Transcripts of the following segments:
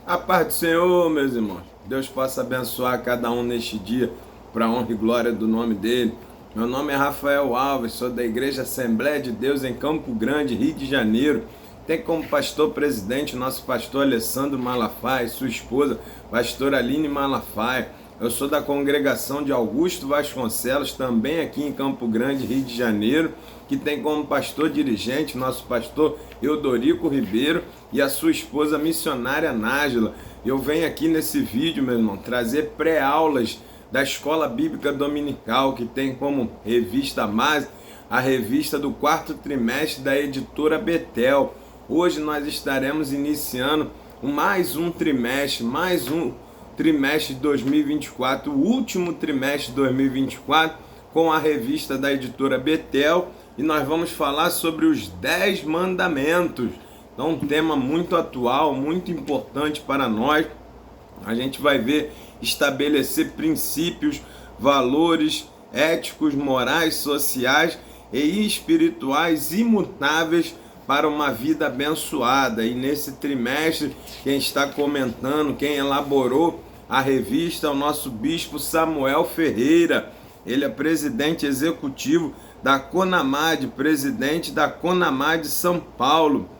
A paz do Senhor, meus irmãos. Deus possa abençoar cada um neste dia, para a honra e glória do nome dele. Meu nome é Rafael Alves, sou da Igreja Assembleia de Deus em Campo Grande, Rio de Janeiro. Tem como pastor presidente o nosso pastor Alessandro Malafaia, sua esposa, pastora Aline Malafaia. Eu sou da congregação de Augusto Vasconcelos, também aqui em Campo Grande, Rio de Janeiro, que tem como pastor dirigente nosso pastor Eudorico Ribeiro e a sua esposa missionária Nájila. Eu venho aqui nesse vídeo, meu irmão, trazer pré-aulas da Escola Bíblica Dominical, que tem como revista mais a revista do quarto trimestre da editora Betel. Hoje nós estaremos iniciando mais um trimestre de 2024, o último trimestre de 2024, com a revista da editora Betel, e nós vamos falar sobre os 10 mandamentos. Então, um tema muito atual, muito importante para nós. A gente vai ver estabelecer princípios, valores éticos, morais, sociais e espirituais imutáveis para uma vida abençoada. E nesse trimestre, quem está comentando, quem elaborou a revista é o nosso bispo Samuel Ferreira. Ele é presidente executivo da CONAMAD, presidente da CONAMAD São Paulo.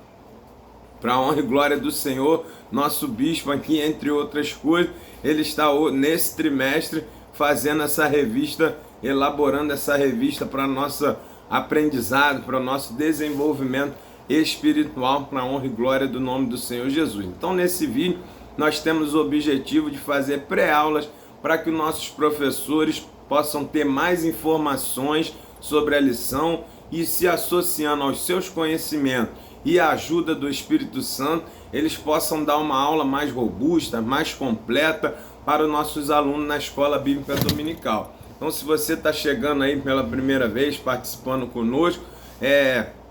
Para a honra e glória do Senhor, nosso bispo aqui, entre outras coisas, ele está nesse trimestre fazendo essa revista, elaborando essa revista para nosso aprendizado, para o nosso desenvolvimento espiritual, para a honra e glória do nome do Senhor Jesus. Então, nesse vídeo, nós temos o objetivo de fazer pré-aulas para que nossos professores possam ter mais informações sobre a lição e, se associando aos seus conhecimentos e a ajuda do Espírito Santo, eles possam dar uma aula mais robusta, mais completa para os nossos alunos na Escola Bíblica Dominical. Então, se você está chegando aí pela primeira vez, participando conosco,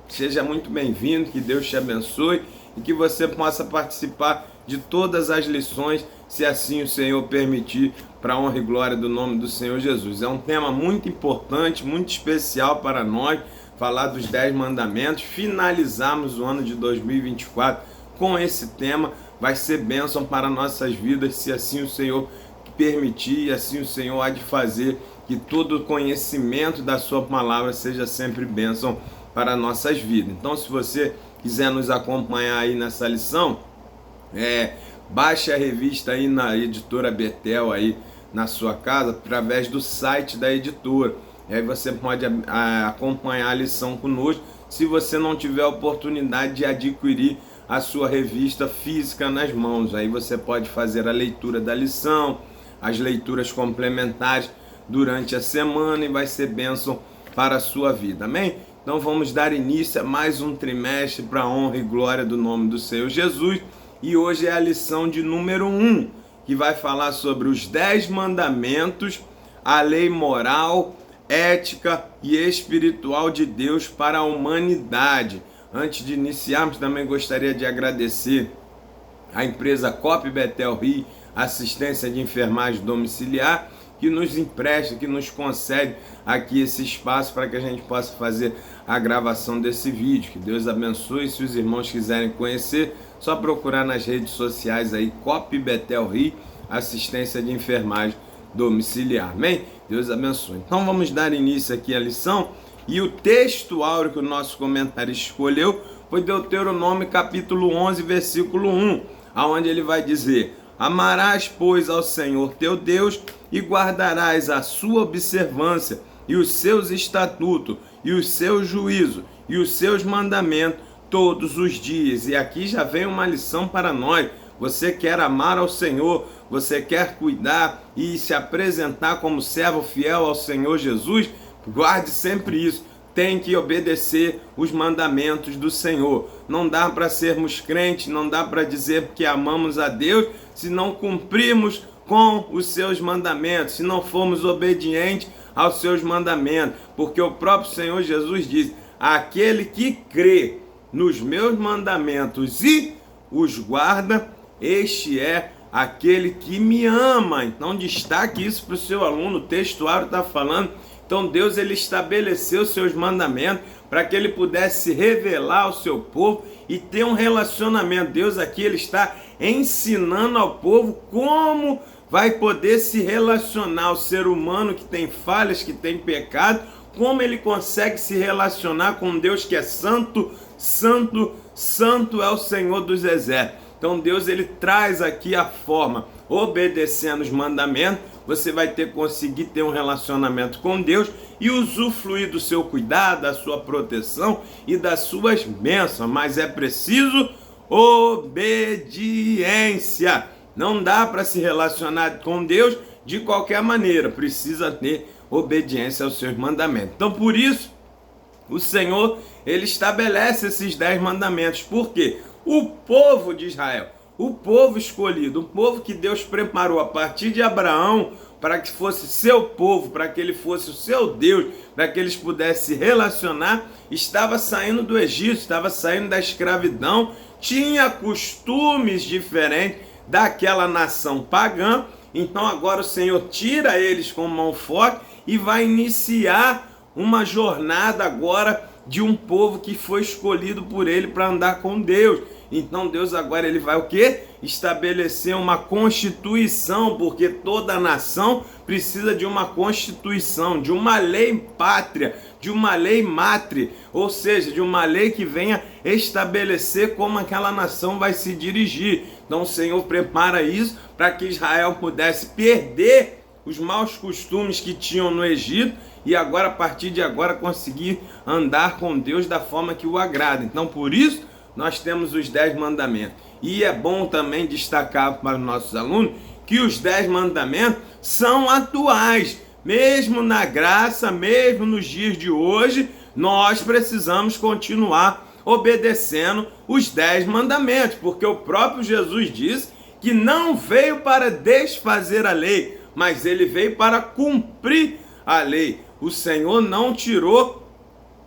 seja muito bem-vindo, que Deus te abençoe e que você possa participar de todas as lições, se assim o Senhor permitir, para a honra e glória do nome do Senhor Jesus. É um tema muito importante, muito especial para nós, falar dos 10 mandamentos. Finalizarmos o ano de 2024 com esse tema, vai ser bênção para nossas vidas, se assim o Senhor permitir, e assim o Senhor há de fazer, que todo o conhecimento da sua palavra seja sempre bênção para nossas vidas. Então, se você quiser nos acompanhar aí nessa lição, baixe a revista aí na editora Betel aí na sua casa, através do site da editora. E aí você pode acompanhar a lição conosco, se você não tiver a oportunidade de adquirir a sua revista física nas mãos. Aí você pode fazer a leitura da lição, as leituras complementares durante a semana, e vai ser bênção para a sua vida. Amém? Então vamos dar início a mais um trimestre para a honra e glória do nome do Senhor Jesus. E hoje é a lição de número 1, que vai falar sobre os 10 mandamentos, a lei moral, ética e espiritual de Deus para a humanidade. Antes de iniciarmos, também gostaria de agradecer a empresa COP Betel Rio, assistência de enfermagem domiciliar, que nos empresta, que nos concede aqui esse espaço para que a gente possa fazer a gravação desse vídeo. Que Deus abençoe. Se os irmãos quiserem conhecer, só procurar nas redes sociais aí, COP Betel Rio, assistência de enfermagem domiciliar. Amém? Deus abençoe. Então vamos dar início aqui à lição. E o texto áureo que o nosso comentarista escolheu foi Deuteronômio capítulo 11, versículo 1, aonde ele vai dizer: amarás, pois, ao Senhor teu Deus e guardarás a sua observância e os seus estatutos e os seus juízos e os seus mandamentos todos os dias. E aqui já vem uma lição para nós. Você quer amar ao Senhor, você quer cuidar e se apresentar como servo fiel ao Senhor Jesus? Guarde sempre isso. Tem que obedecer os mandamentos do Senhor. Não dá para sermos crentes, não dá para dizer que amamos a Deus se não cumprirmos com os seus mandamentos, se não formos obedientes aos seus mandamentos. Porque o próprio Senhor Jesus diz: aquele que crê nos meus mandamentos e os guarda, este é aquele que me ama. Então destaque isso para o seu aluno. O textuário está falando. Então Deus, ele estabeleceu seus mandamentos para que ele pudesse revelar ao seu povo e ter um relacionamento. Deus aqui, ele está ensinando ao povo como vai poder se relacionar o ser humano que tem falhas, que tem pecado, como ele consegue se relacionar com Deus que é santo, santo, santo é o Senhor dos exércitos. Então Deus ele traz aqui a forma, obedecendo os mandamentos, você vai conseguir ter um relacionamento com Deus e usufruir do seu cuidado, da sua proteção e das suas bênçãos, mas é preciso obediência. Não dá para se relacionar com Deus de qualquer maneira, precisa ter obediência aos seus mandamentos. Então por isso, o Senhor, ele estabelece esses 10 mandamentos. Por quê? O povo de Israel, o povo escolhido, o povo que Deus preparou a partir de Abraão para que fosse seu povo, para que ele fosse o seu Deus, para que eles pudessem se relacionar, estava saindo do Egito, estava saindo da escravidão, tinha costumes diferentes daquela nação pagã. Então agora o Senhor tira eles com mão forte e vai iniciar uma jornada agora de um povo que foi escolhido por ele para andar com Deus. Então Deus agora ele vai o quê? Estabelecer uma constituição, porque toda nação precisa de uma constituição, de uma lei pátria, de uma lei mátria, ou seja, de uma lei que venha estabelecer como aquela nação vai se dirigir. Então o Senhor prepara isso para que Israel pudesse perder os maus costumes que tinham no Egito e agora, a partir de agora, conseguir andar com Deus da forma que o agrada. Então, por isso, nós temos os 10 mandamentos. E é bom também destacar para os nossos alunos que os 10 mandamentos são atuais. Mesmo na graça, mesmo nos dias de hoje, nós precisamos continuar obedecendo os 10 mandamentos, porque o próprio Jesus disse que não veio para desfazer a lei, mas ele veio para cumprir a lei. O Senhor não tirou,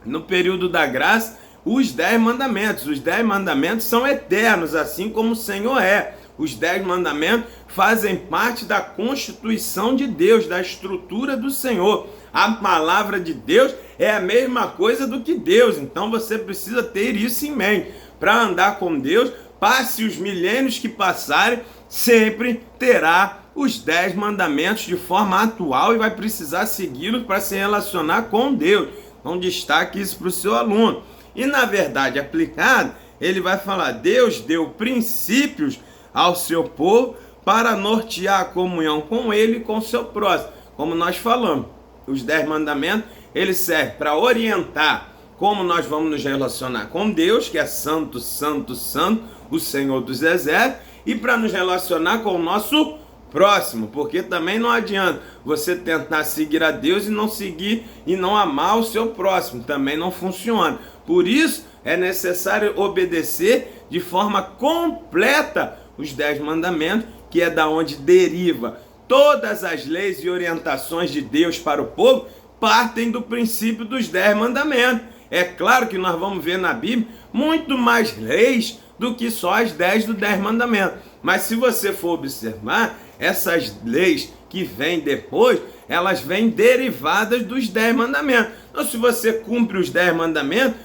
no período da graça, os 10 mandamentos. Os 10 mandamentos são eternos, assim como o Senhor é. Os 10 mandamentos fazem parte da constituição de Deus, da estrutura do Senhor. A palavra de Deus é a mesma coisa do que Deus. Então você precisa ter isso em mente. Para andar com Deus, passe os milênios que passarem, sempre terá os 10 mandamentos de forma atual e vai precisar segui-los para se relacionar com Deus. Então destaque isso para o seu aluno. E na verdade aplicado, ele vai falar: Deus deu princípios ao seu povo para nortear a comunhão com ele e com o seu próximo. Como nós falamos, os 10 mandamentos, eles servem para orientar como nós vamos nos relacionar com Deus, que é santo, santo, santo, o Senhor dos exércitos, e para nos relacionar com o nosso próximo, porque também não adianta você tentar seguir a Deus e não seguir e não amar o seu próximo, também não funciona. Por isso é necessário obedecer de forma completa os 10 mandamentos, que é da onde deriva todas as leis e orientações de Deus para o povo, partem do princípio dos 10 mandamentos. É claro que nós vamos ver na Bíblia muito mais leis do que só as 10 dos 10 mandamentos. Mas se você for observar, essas leis que vêm depois, elas vêm derivadas dos 10 mandamentos. Então se você cumpre os 10 mandamentos,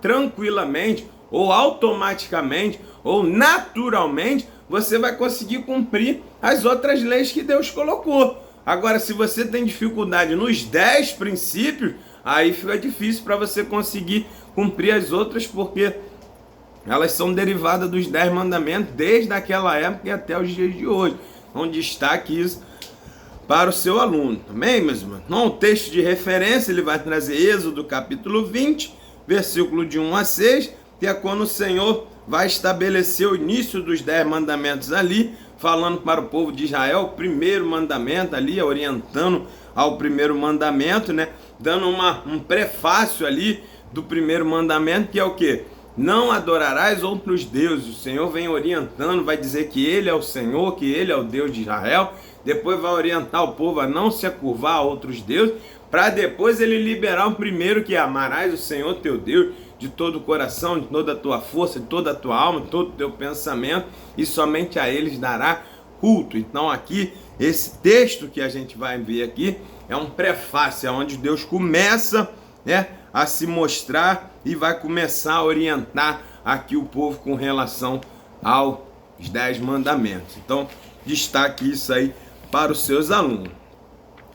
tranquilamente, ou automaticamente, ou naturalmente, você vai conseguir cumprir as outras leis que Deus colocou. Agora, se você tem dificuldade nos 10 princípios, aí fica difícil para você conseguir cumprir as outras, porque elas são derivadas dos 10 mandamentos desde aquela época e até os dias de hoje. Então destaque isso para o seu aluno. Também, meus irmãos, no texto de referência, ele vai trazer Êxodo capítulo 20, versículo de 1 a 6, que é quando o Senhor vai estabelecer o início dos 10 mandamentos ali, falando para o povo de Israel, o primeiro mandamento ali, orientando ao primeiro mandamento, né? Dando um prefácio ali do primeiro mandamento, que é o quê? Não adorarás outros deuses. O Senhor vem orientando, vai dizer que Ele é o Senhor, que Ele é o Deus de Israel. Depois vai orientar o povo a não se curvar a outros deuses, para depois Ele liberar o primeiro, que é: amarás o Senhor teu Deus de todo o coração, de toda a tua força, de toda a tua alma, de todo o teu pensamento, e somente a eles dará culto. Então aqui, esse texto que a gente vai ver aqui, é um prefácio, é onde Deus começa, né, a se mostrar e vai começar a orientar aqui o povo com relação ao Os 10 mandamentos. Então, destaque isso aí para os seus alunos.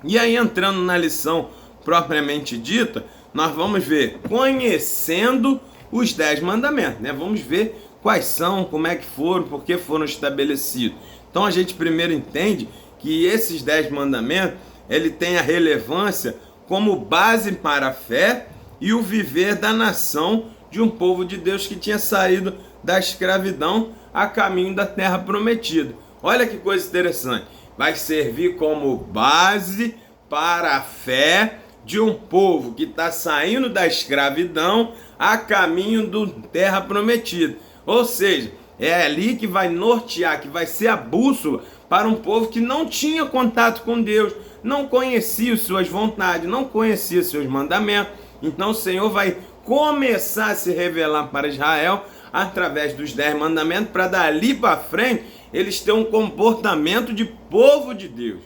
E aí, entrando na lição propriamente dita, nós vamos ver conhecendo os 10 mandamentos, né? Vamos ver quais são, como é que foram, por que foram estabelecidos. Então, a gente primeiro entende que esses 10 mandamentos, ele tem a relevância como base para a fé e o viver da nação de um povo de Deus que tinha saído da escravidão a caminho da terra prometida. Olha que coisa interessante. Vai servir como base para a fé de um povo que está saindo da escravidão a caminho da terra prometida. Ou seja, é ali que vai nortear, que vai ser a bússola para um povo que não tinha contato com Deus, não conhecia as suas vontades, não conhecia seus mandamentos. Então o Senhor vai começar a se revelar para Israel através dos 10 mandamentos, para dali para frente eles terem um comportamento de povo de Deus.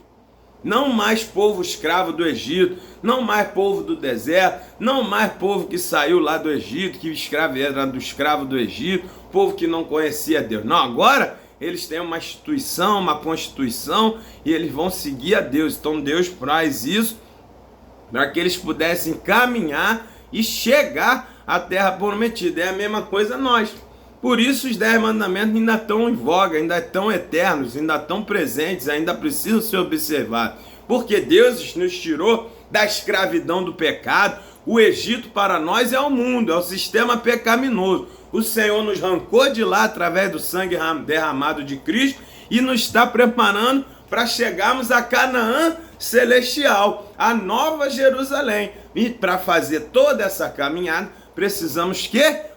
Não mais povo escravo do Egito, não mais povo do deserto, não mais povo que saiu lá do Egito, que era do escravo do Egito, povo que não conhecia Deus. Não, agora eles têm uma instituição, uma constituição, e eles vão seguir a Deus. Então Deus faz isso para que eles pudessem caminhar e chegar à terra prometida. É a mesma coisa nós. Por isso os 10 mandamentos ainda estão em voga, ainda estão eternos, ainda estão presentes, ainda precisam ser observados. Porque Deus nos tirou da escravidão do pecado. O Egito para nós é o mundo, é o sistema pecaminoso. O Senhor nos arrancou de lá através do sangue derramado de Cristo e nos está preparando para chegarmos a Canaã celestial, a Nova Jerusalém. E para fazer toda essa caminhada, precisamos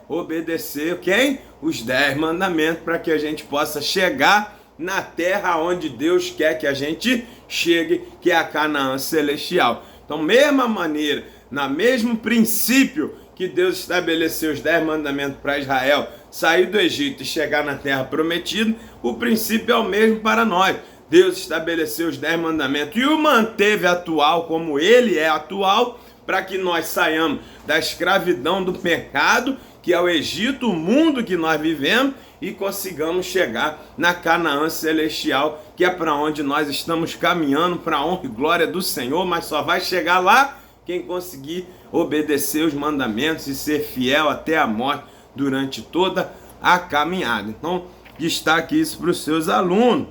obedecer quem? Os 10 mandamentos, para que a gente possa chegar na terra onde Deus quer que a gente chegue, que é a Canaã celestial. Então, mesma maneira, no mesmo princípio que Deus estabeleceu os 10 mandamentos para Israel sair do Egito e chegar na terra prometida, o princípio é o mesmo para nós. Deus estabeleceu os 10 mandamentos e o manteve atual como ele é atual, para que nós saiamos da escravidão do pecado, que é o Egito, o mundo que nós vivemos, e consigamos chegar na Canaã celestial, que é para onde nós estamos caminhando, para a honra e glória do Senhor, mas só vai chegar lá quem conseguir obedecer os mandamentos e ser fiel até a morte durante toda a caminhada. Então, destaque isso para os seus alunos.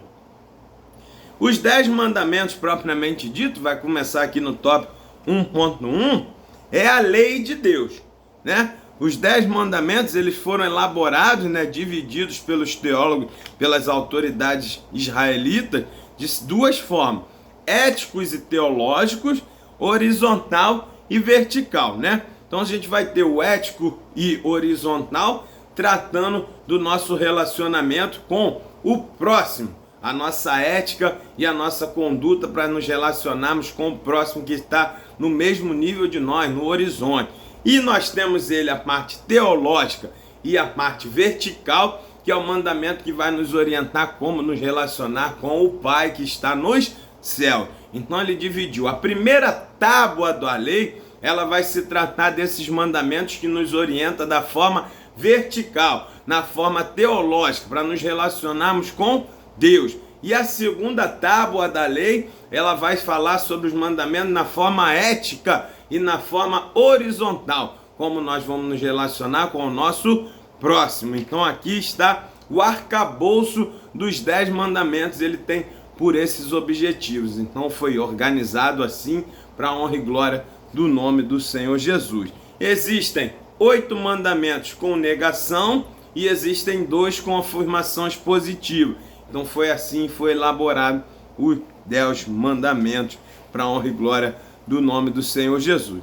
Os 10 mandamentos propriamente dito, vai começar aqui no tópico 1.1, é a lei de Deus, né? Os 10 mandamentos, eles foram elaborados, né, divididos pelos teólogos, pelas autoridades israelitas, de duas formas: éticos e teológicos, horizontal e vertical, né? Então a gente vai ter o ético e horizontal tratando do nosso relacionamento com o próximo, a nossa ética e a nossa conduta para nos relacionarmos com o próximo que está no mesmo nível de nós, no horizonte. E nós temos a parte teológica e a parte vertical, que é o mandamento que vai nos orientar como nos relacionar com o Pai que está nos céus. Então ele dividiu. A primeira tábua da lei, ela vai se tratar desses mandamentos que nos orienta da forma vertical, na forma teológica, para nos relacionarmos com Deus. E a segunda tábua da lei, ela vai falar sobre os mandamentos na forma ética e na forma horizontal, como nós vamos nos relacionar com o nosso próximo. Então aqui está o arcabouço dos 10 mandamentos, ele tem por esses objetivos. Então foi organizado assim para a honra e glória do nome do Senhor Jesus. Existem 8 mandamentos com negação e existem 2 com afirmações positivas. Então foi assim, foi elaborado os 10 mandamentos para a honra e glória do nome do Senhor Jesus.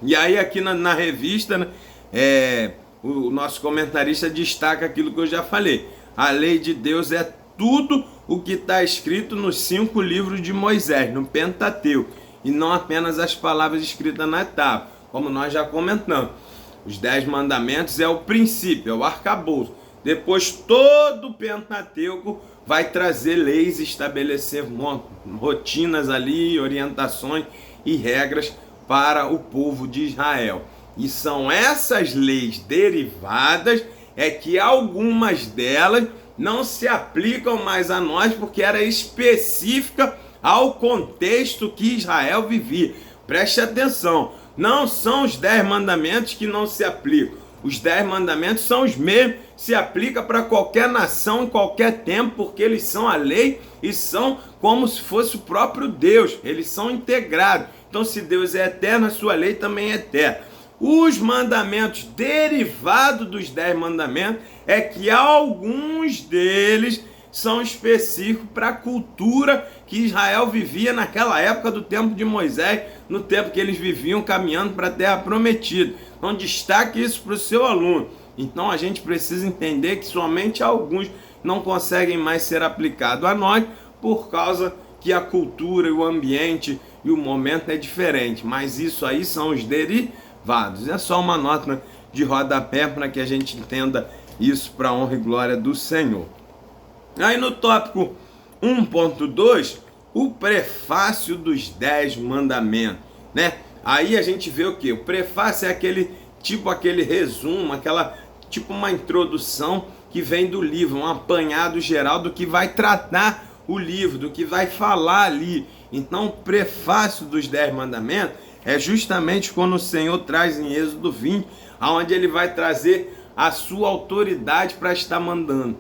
E aí aqui na revista, né, o nosso comentarista destaca aquilo que eu já falei. A lei de Deus é tudo o que está escrito nos 5 livros de Moisés, no Pentateuco, e não apenas as palavras escritas na tábua, como nós já comentamos. Os 10 mandamentos é o princípio, é o arcabouço. Depois todo o Pentateuco vai trazer leis, estabelecer rotinas ali, orientações e regras para o povo de Israel. E são essas leis derivadas, que algumas delas não se aplicam mais a nós porque era específica ao contexto que Israel vivia. Preste atenção, não são os 10 mandamentos que não se aplicam. Os 10 mandamentos são os mesmos, se aplica para qualquer nação, em qualquer tempo, porque eles são a lei e são como se fosse o próprio Deus. Eles são integrados. Então, se Deus é eterno, a sua lei também é eterna. Os mandamentos derivados dos 10 mandamentos é que alguns deles são específicos para a cultura que Israel vivia naquela época do tempo de Moisés, no tempo que eles viviam caminhando para a terra prometida. Então destaque isso para o seu aluno. Então a gente precisa entender que somente alguns não conseguem mais ser aplicados a nós por causa que a cultura, o ambiente e o momento é diferente. Mas isso aí são os derivados. É só uma nota de rodapé para que a gente entenda isso para a honra e glória do Senhor. Aí no tópico 1.2, o prefácio dos 10 mandamentos, né? Aí a gente vê o que? O prefácio é aquele resumo, uma introdução que vem do livro, um apanhado geral do que vai tratar o livro, do que vai falar ali. Então o prefácio dos 10 mandamentos é justamente quando o Senhor traz em Êxodo 20, onde ele vai trazer a sua autoridade para estar mandando.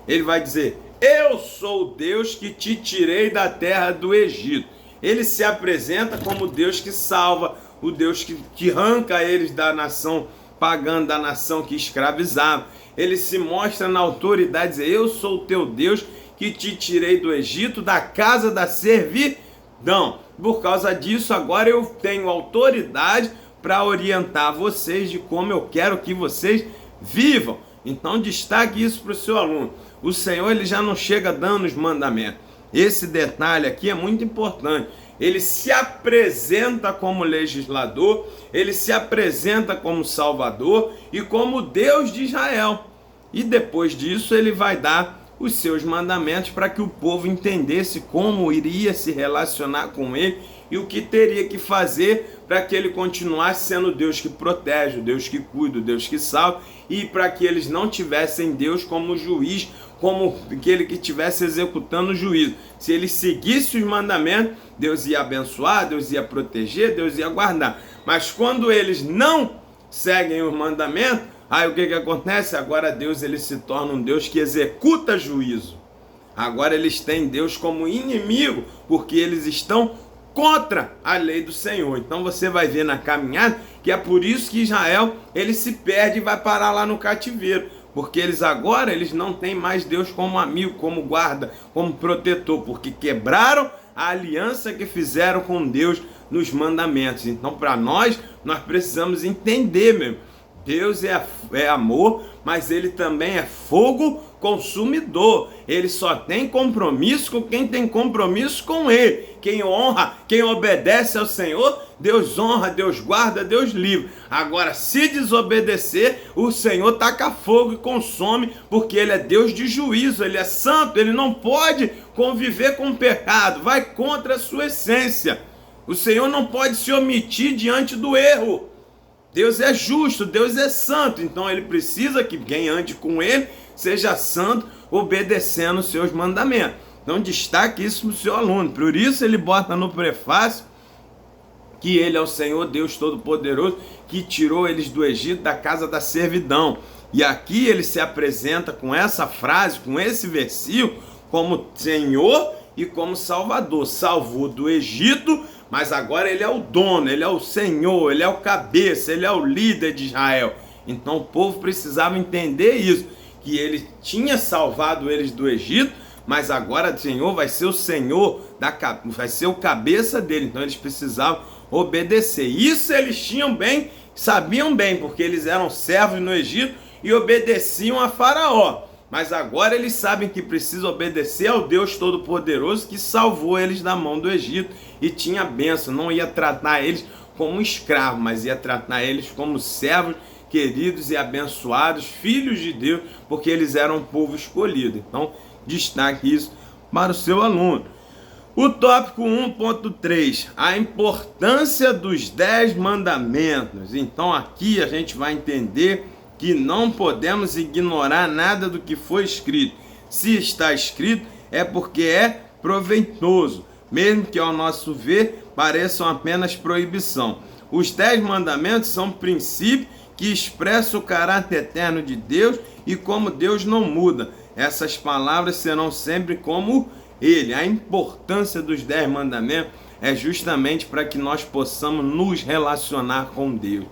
Ele vai dizer: eu sou o Deus que te tirei da terra do Egito. Ele se apresenta como o Deus que salva, o Deus que arranca eles da nação pagã, da nação que escravizava. Ele se mostra na autoridade, dizer: eu sou o teu Deus que te tirei do Egito, da casa da servidão. Por causa disso, agora eu tenho autoridade para orientar vocês de como eu quero que vocês vivam. Então destaque isso para o seu aluno. O Senhor, ele já não chega dando os mandamentos. Esse detalhe aqui é muito importante. Ele se apresenta como legislador, ele se apresenta como salvador e como Deus de Israel. E depois disso ele vai dar os seus mandamentos para que o povo entendesse como iria se relacionar com ele e o que teria que fazer para que ele continuasse sendo o Deus que protege, o Deus que cuida, o Deus que salva, e para que eles não tivessem Deus como juiz, como aquele que estivesse executando o juízo. Se eles seguissem os mandamentos, Deus ia abençoar, Deus ia proteger, Deus ia guardar. Mas quando eles não seguem os mandamentos, aí o que acontece? Agora Deus, ele se torna um Deus que executa juízo. Agora eles têm Deus como inimigo, porque eles estão contra a lei do Senhor. Então você vai ver na caminhada que é por isso que Israel, ele se perde e vai parar lá no cativeiro. Porque eles não têm mais Deus como amigo, como guarda, como protetor, porque quebraram a aliança que fizeram com Deus nos mandamentos. Então para nós precisamos entender mesmo. Deus é amor, mas ele também é fogo consumidor. Ele só tem compromisso com quem tem compromisso com ele. Quem honra, quem obedece ao Senhor, Deus honra, Deus guarda, Deus livra. Agora, se desobedecer, o Senhor taca fogo e consome, porque ele é Deus de juízo, ele é santo, ele não pode conviver com o pecado, vai contra a sua essência. O Senhor não pode se omitir diante do erro. Deus é justo, Deus é santo, então ele precisa que quem ande com ele seja santo, obedecendo os seus mandamentos. Então destaque isso para o seu aluno. Por isso ele bota no prefácio que ele é o Senhor Deus Todo-Poderoso, que tirou eles do Egito, da casa da servidão. E aqui ele se apresenta com essa frase, com esse versículo, como Senhor e como Salvador. Salvou do Egito, mas agora ele é o dono, ele é o Senhor, ele é o cabeça, ele é o líder de Israel. Então o povo precisava entender isso, que ele tinha salvado eles do Egito, mas agora o Senhor vai ser o Senhor, vai ser o cabeça dele. Então eles precisavam obedecer. Isso eles tinham bem, sabiam bem, porque eles eram servos no Egito e obedeciam a Faraó. Mas agora eles sabem que precisam obedecer ao Deus Todo-Poderoso que salvou eles da mão do Egito e tinha bênção. Não ia tratar eles como escravos, mas ia tratar eles como servos queridos e abençoados, filhos de Deus, porque eles eram um povo escolhido. Então, destaque isso para o seu aluno. O tópico 1.3, a importância dos 10 mandamentos. Então, aqui a gente vai entender que não podemos ignorar nada do que foi escrito. Se está escrito, é porque é proveitoso, mesmo que ao nosso ver pareçam apenas proibição. Os 10 mandamentos são princípios que expressam o caráter eterno de Deus e como Deus não muda. Essas palavras serão sempre como Ele. A importância dos 10 mandamentos é justamente para que nós possamos nos relacionar com Deus.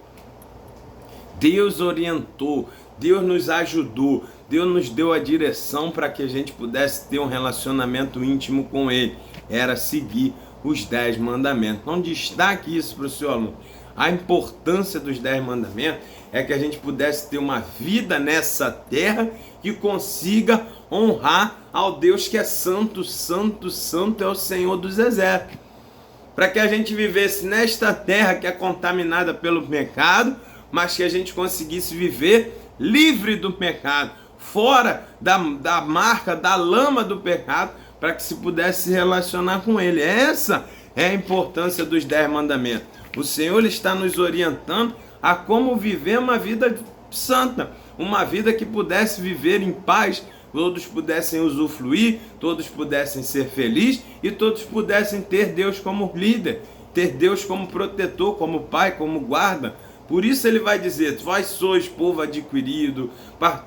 Deus orientou, Deus nos ajudou, Deus nos deu a direção para que a gente pudesse ter um relacionamento íntimo com Ele. Era seguir os 10 mandamentos. Então destaque isso para o seu aluno. A importância dos 10 mandamentos é que a gente pudesse ter uma vida nessa terra que consiga honrar ao Deus que é santo, santo, santo é o Senhor dos exércitos. Para que a gente vivesse nesta terra que é contaminada pelo pecado, mas que a gente conseguisse viver livre do pecado, fora da marca, da lama do pecado, para que se pudesse se relacionar com Ele. Essa é a importância dos 10 mandamentos. O Senhor está nos orientando a como viver uma vida santa, uma vida que pudesse viver em paz, todos pudessem usufruir, todos pudessem ser felizes e todos pudessem ter Deus como líder, ter Deus como protetor, como pai, como guarda. Por isso ele vai dizer: vós sois povo adquirido, para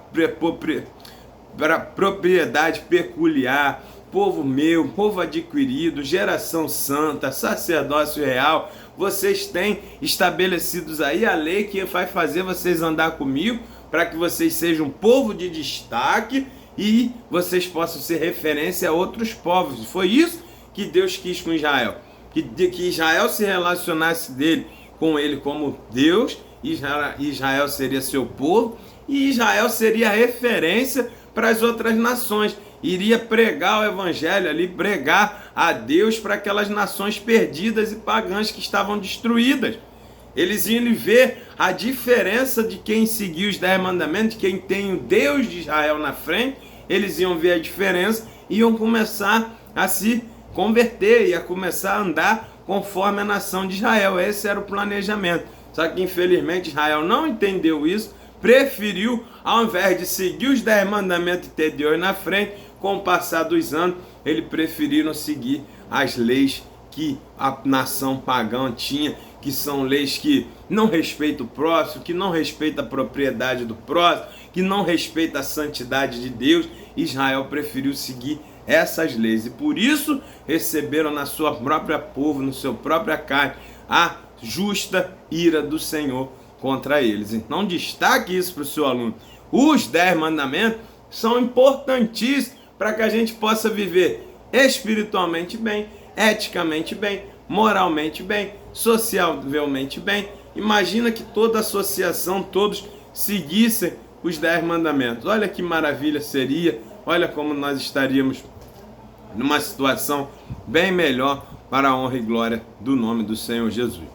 propriedade peculiar, povo meu, povo adquirido, geração santa, sacerdócio real. Vocês têm estabelecidos aí a lei que vai fazer vocês andar comigo, para que vocês sejam um povo de destaque e vocês possam ser referência a outros povos. Foi isso que Deus quis com Israel, que Israel se relacionasse com ele como Deus. Israel seria seu povo e Israel seria referência para as outras nações. Iria pregar o evangelho ali, pregar a Deus para aquelas nações perdidas e pagãs que estavam destruídas. Eles iam ver a diferença de quem seguiu os 10 mandamentos, de quem tem o Deus de Israel na frente. Eles iam ver a diferença e iam começar a se converter, ia começar a andar conforme a nação de Israel. Esse era o planejamento. Só que infelizmente Israel não entendeu isso, preferiu, ao invés de seguir os 10 mandamentos e ter Deus na frente, com o passar dos anos, eles preferiram seguir as leis que a nação pagã tinha, que são leis que não respeitam o próximo, que não respeitam a propriedade do próximo, que não respeitam a santidade de Deus. Israel preferiu seguir essas leis e por isso receberam na sua própria povo, no seu própria carne, a justa ira do Senhor contra eles. Então destaque isso para o seu aluno. Os 10 mandamentos são importantíssimos para que a gente possa viver espiritualmente bem, eticamente bem, moralmente bem, socialmente bem. Imagina que toda associação, todos seguissem os 10 mandamentos. Olha que maravilha seria, olha como nós estaríamos numa situação bem melhor para a honra e glória do nome do Senhor Jesus.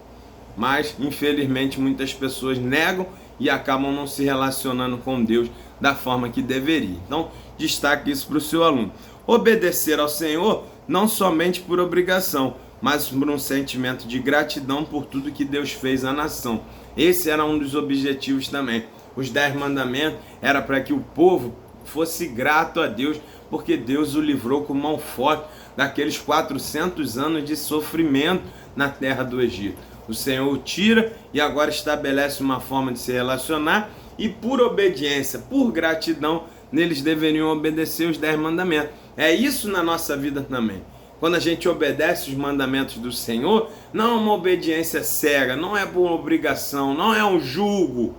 Mas, infelizmente, muitas pessoas negam e acabam não se relacionando com Deus da forma que deveria. Então, destaque isso para o seu aluno. Obedecer ao Senhor não somente por obrigação, mas por um sentimento de gratidão por tudo que Deus fez à nação. Esse era um dos objetivos também. Os 10 mandamentos era para que o povo fosse grato a Deus, porque Deus o livrou com mão forte daqueles 400 anos de sofrimento na terra do Egito. O Senhor o tira e agora estabelece uma forma de se relacionar e por obediência, por gratidão, neles deveriam obedecer os 10 mandamentos. É isso na nossa vida também. Quando a gente obedece os mandamentos do Senhor, não é uma obediência cega, não é por obrigação, não é um julgo.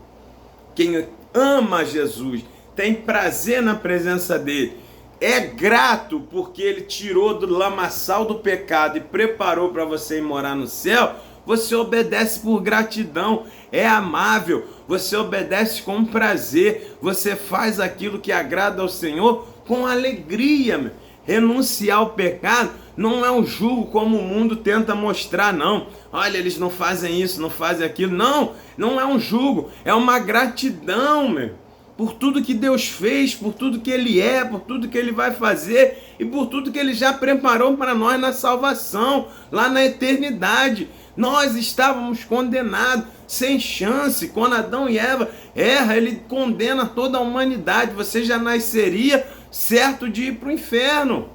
Quem ama Jesus, tem prazer na presença dele, é grato porque ele tirou do lamaçal do pecado e preparou para você ir morar no céu. Você obedece por gratidão, é amável, você obedece com prazer, você faz aquilo que agrada ao Senhor com alegria. Meu. Renunciar ao pecado não é um julgo como o mundo tenta mostrar, não. Olha, eles não fazem isso, não fazem aquilo. Não, não é um julgo, é uma gratidão, meu. por tudo que Deus fez, por tudo que Ele é, por tudo que Ele vai fazer e por tudo que Ele já preparou para nós na salvação, lá na eternidade. Nós estávamos condenados, sem chance. Quando Adão e Eva erram, Ele condena toda a humanidade. Você já nasceria certo de ir para o inferno.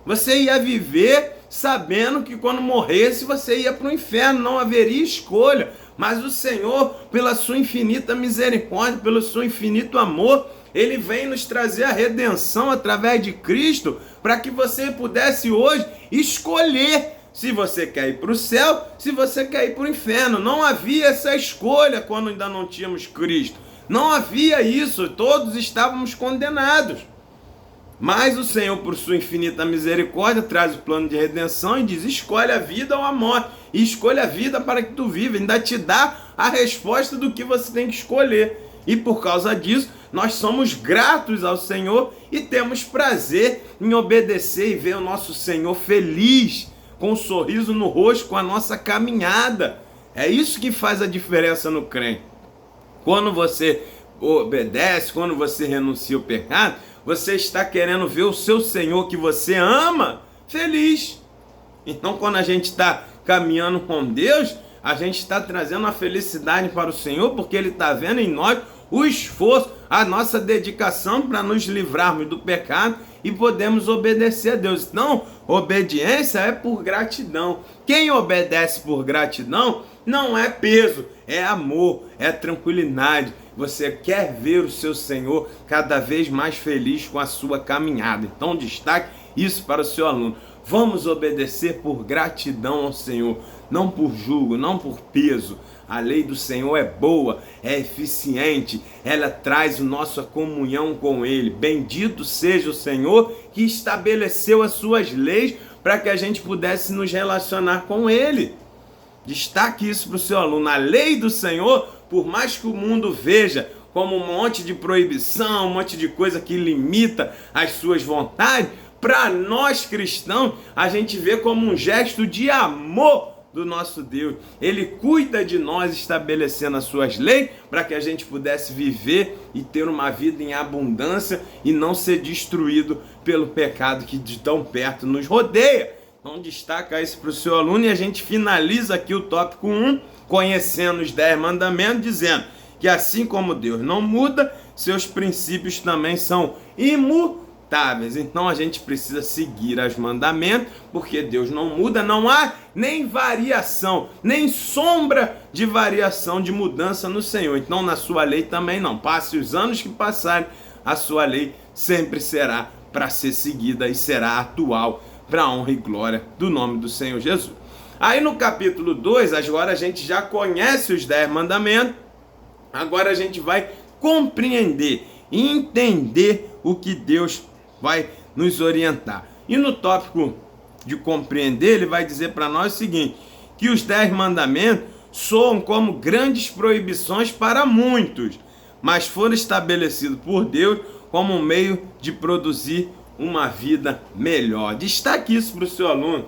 Você ia viver sabendo que quando morresse você ia para o inferno, não haveria escolha. Mas o Senhor, pela sua infinita misericórdia, pelo seu infinito amor, Ele vem nos trazer a redenção através de Cristo, para que você pudesse hoje escolher se você quer ir para o céu, se você quer ir para o inferno. Não havia essa escolha quando ainda não tínhamos Cristo. Não havia isso, todos estávamos condenados. Mas o Senhor, por sua infinita misericórdia, traz o plano de redenção e diz: escolhe a vida ou a morte. E escolhe a vida para que tu viva. Ainda te dá a resposta do que você tem que escolher. E por causa disso, nós somos gratos ao Senhor e temos prazer em obedecer e ver o nosso Senhor feliz, com um sorriso no rosto, com a nossa caminhada. É isso que faz a diferença no crente. Quando você obedece, quando você renuncia ao pecado, você está querendo ver o seu Senhor que você ama feliz. Então, quando a gente está caminhando com Deus, a gente está trazendo a felicidade para o Senhor, porque Ele está vendo em nós o esforço, a nossa dedicação para nos livrarmos do pecado e podemos obedecer a Deus. Então, obediência é por gratidão. Quem obedece por gratidão não é peso, é amor, é tranquilidade. Você quer ver o seu Senhor cada vez mais feliz com a sua caminhada. Então destaque isso para o seu aluno. Vamos obedecer por gratidão ao Senhor, não por julgo, não por peso. A lei do Senhor é boa, é eficiente, ela traz a nossa comunhão com Ele. Bendito seja o Senhor que estabeleceu as suas leis para que a gente pudesse nos relacionar com Ele. Destaque isso para o seu aluno. A lei do Senhor, por mais que o mundo veja como um monte de proibição, um monte de coisa que limita as suas vontades, para nós cristãos, a gente vê como um gesto de amor do nosso Deus. Ele cuida de nós, estabelecendo as suas leis para que a gente pudesse viver e ter uma vida em abundância e não ser destruído pelo pecado que de tão perto nos rodeia. Então destaca isso para o seu aluno e a gente finaliza aqui o tópico 1, conhecendo os 10 mandamentos, dizendo que assim como Deus não muda, seus princípios também são imutáveis. Então a gente precisa seguir os mandamentos, porque Deus não muda, não há nem variação, nem sombra de variação, de mudança no Senhor. Então na sua lei também não. Passe os anos que passarem, a sua lei sempre será para ser seguida e será atual para a honra e glória do nome do Senhor Jesus. Aí no capítulo 2, agora a gente já conhece os 10 mandamentos, agora a gente vai compreender e entender o que Deus vai nos orientar. E no tópico de compreender, ele vai dizer para nós o seguinte, que os 10 mandamentos soam como grandes proibições para muitos, mas foram estabelecidos por Deus como um meio de produzir uma vida melhor. Destaque isso para o seu aluno.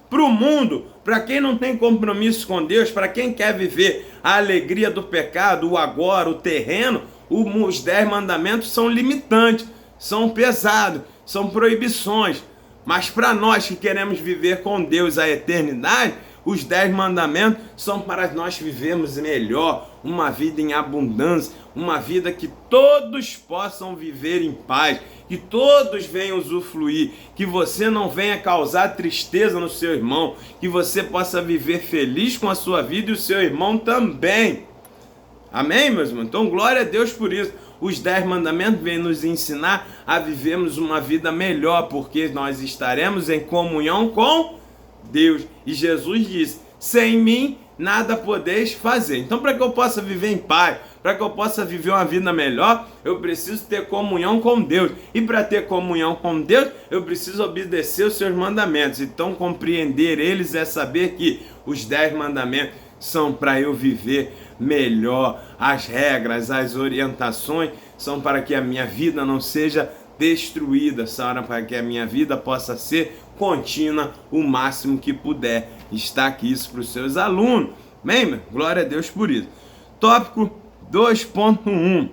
Para o mundo, para quem não tem compromisso com Deus, para quem quer viver a alegria do pecado, o agora, o terreno, os 10 mandamentos são limitantes, são pesados, são proibições. Mas para nós que queremos viver com Deus a eternidade, os 10 mandamentos são para nós vivermos melhor, uma vida em abundância, uma vida que todos possam viver em paz, que todos venham usufruir, que você não venha causar tristeza no seu irmão, que você possa viver feliz com a sua vida e o seu irmão também. Amém, meus irmãos? Então, glória a Deus por isso. Os 10 mandamentos vêm nos ensinar a vivermos uma vida melhor, porque nós estaremos em comunhão com Deus. E Jesus disse, sem mim nada podeis fazer. Então, para que eu possa viver em paz, para que eu possa viver uma vida melhor, eu preciso ter comunhão com Deus. E para ter comunhão com Deus, eu preciso obedecer os seus mandamentos. Então, compreender eles é saber que os 10 mandamentos são para eu viver melhor. As regras, as orientações são para que a minha vida não seja destruída, são para que a minha vida possa ser contínua o máximo que puder. Está aqui isso para os seus alunos. Amém? Glória a Deus por isso. Tópico 2.1.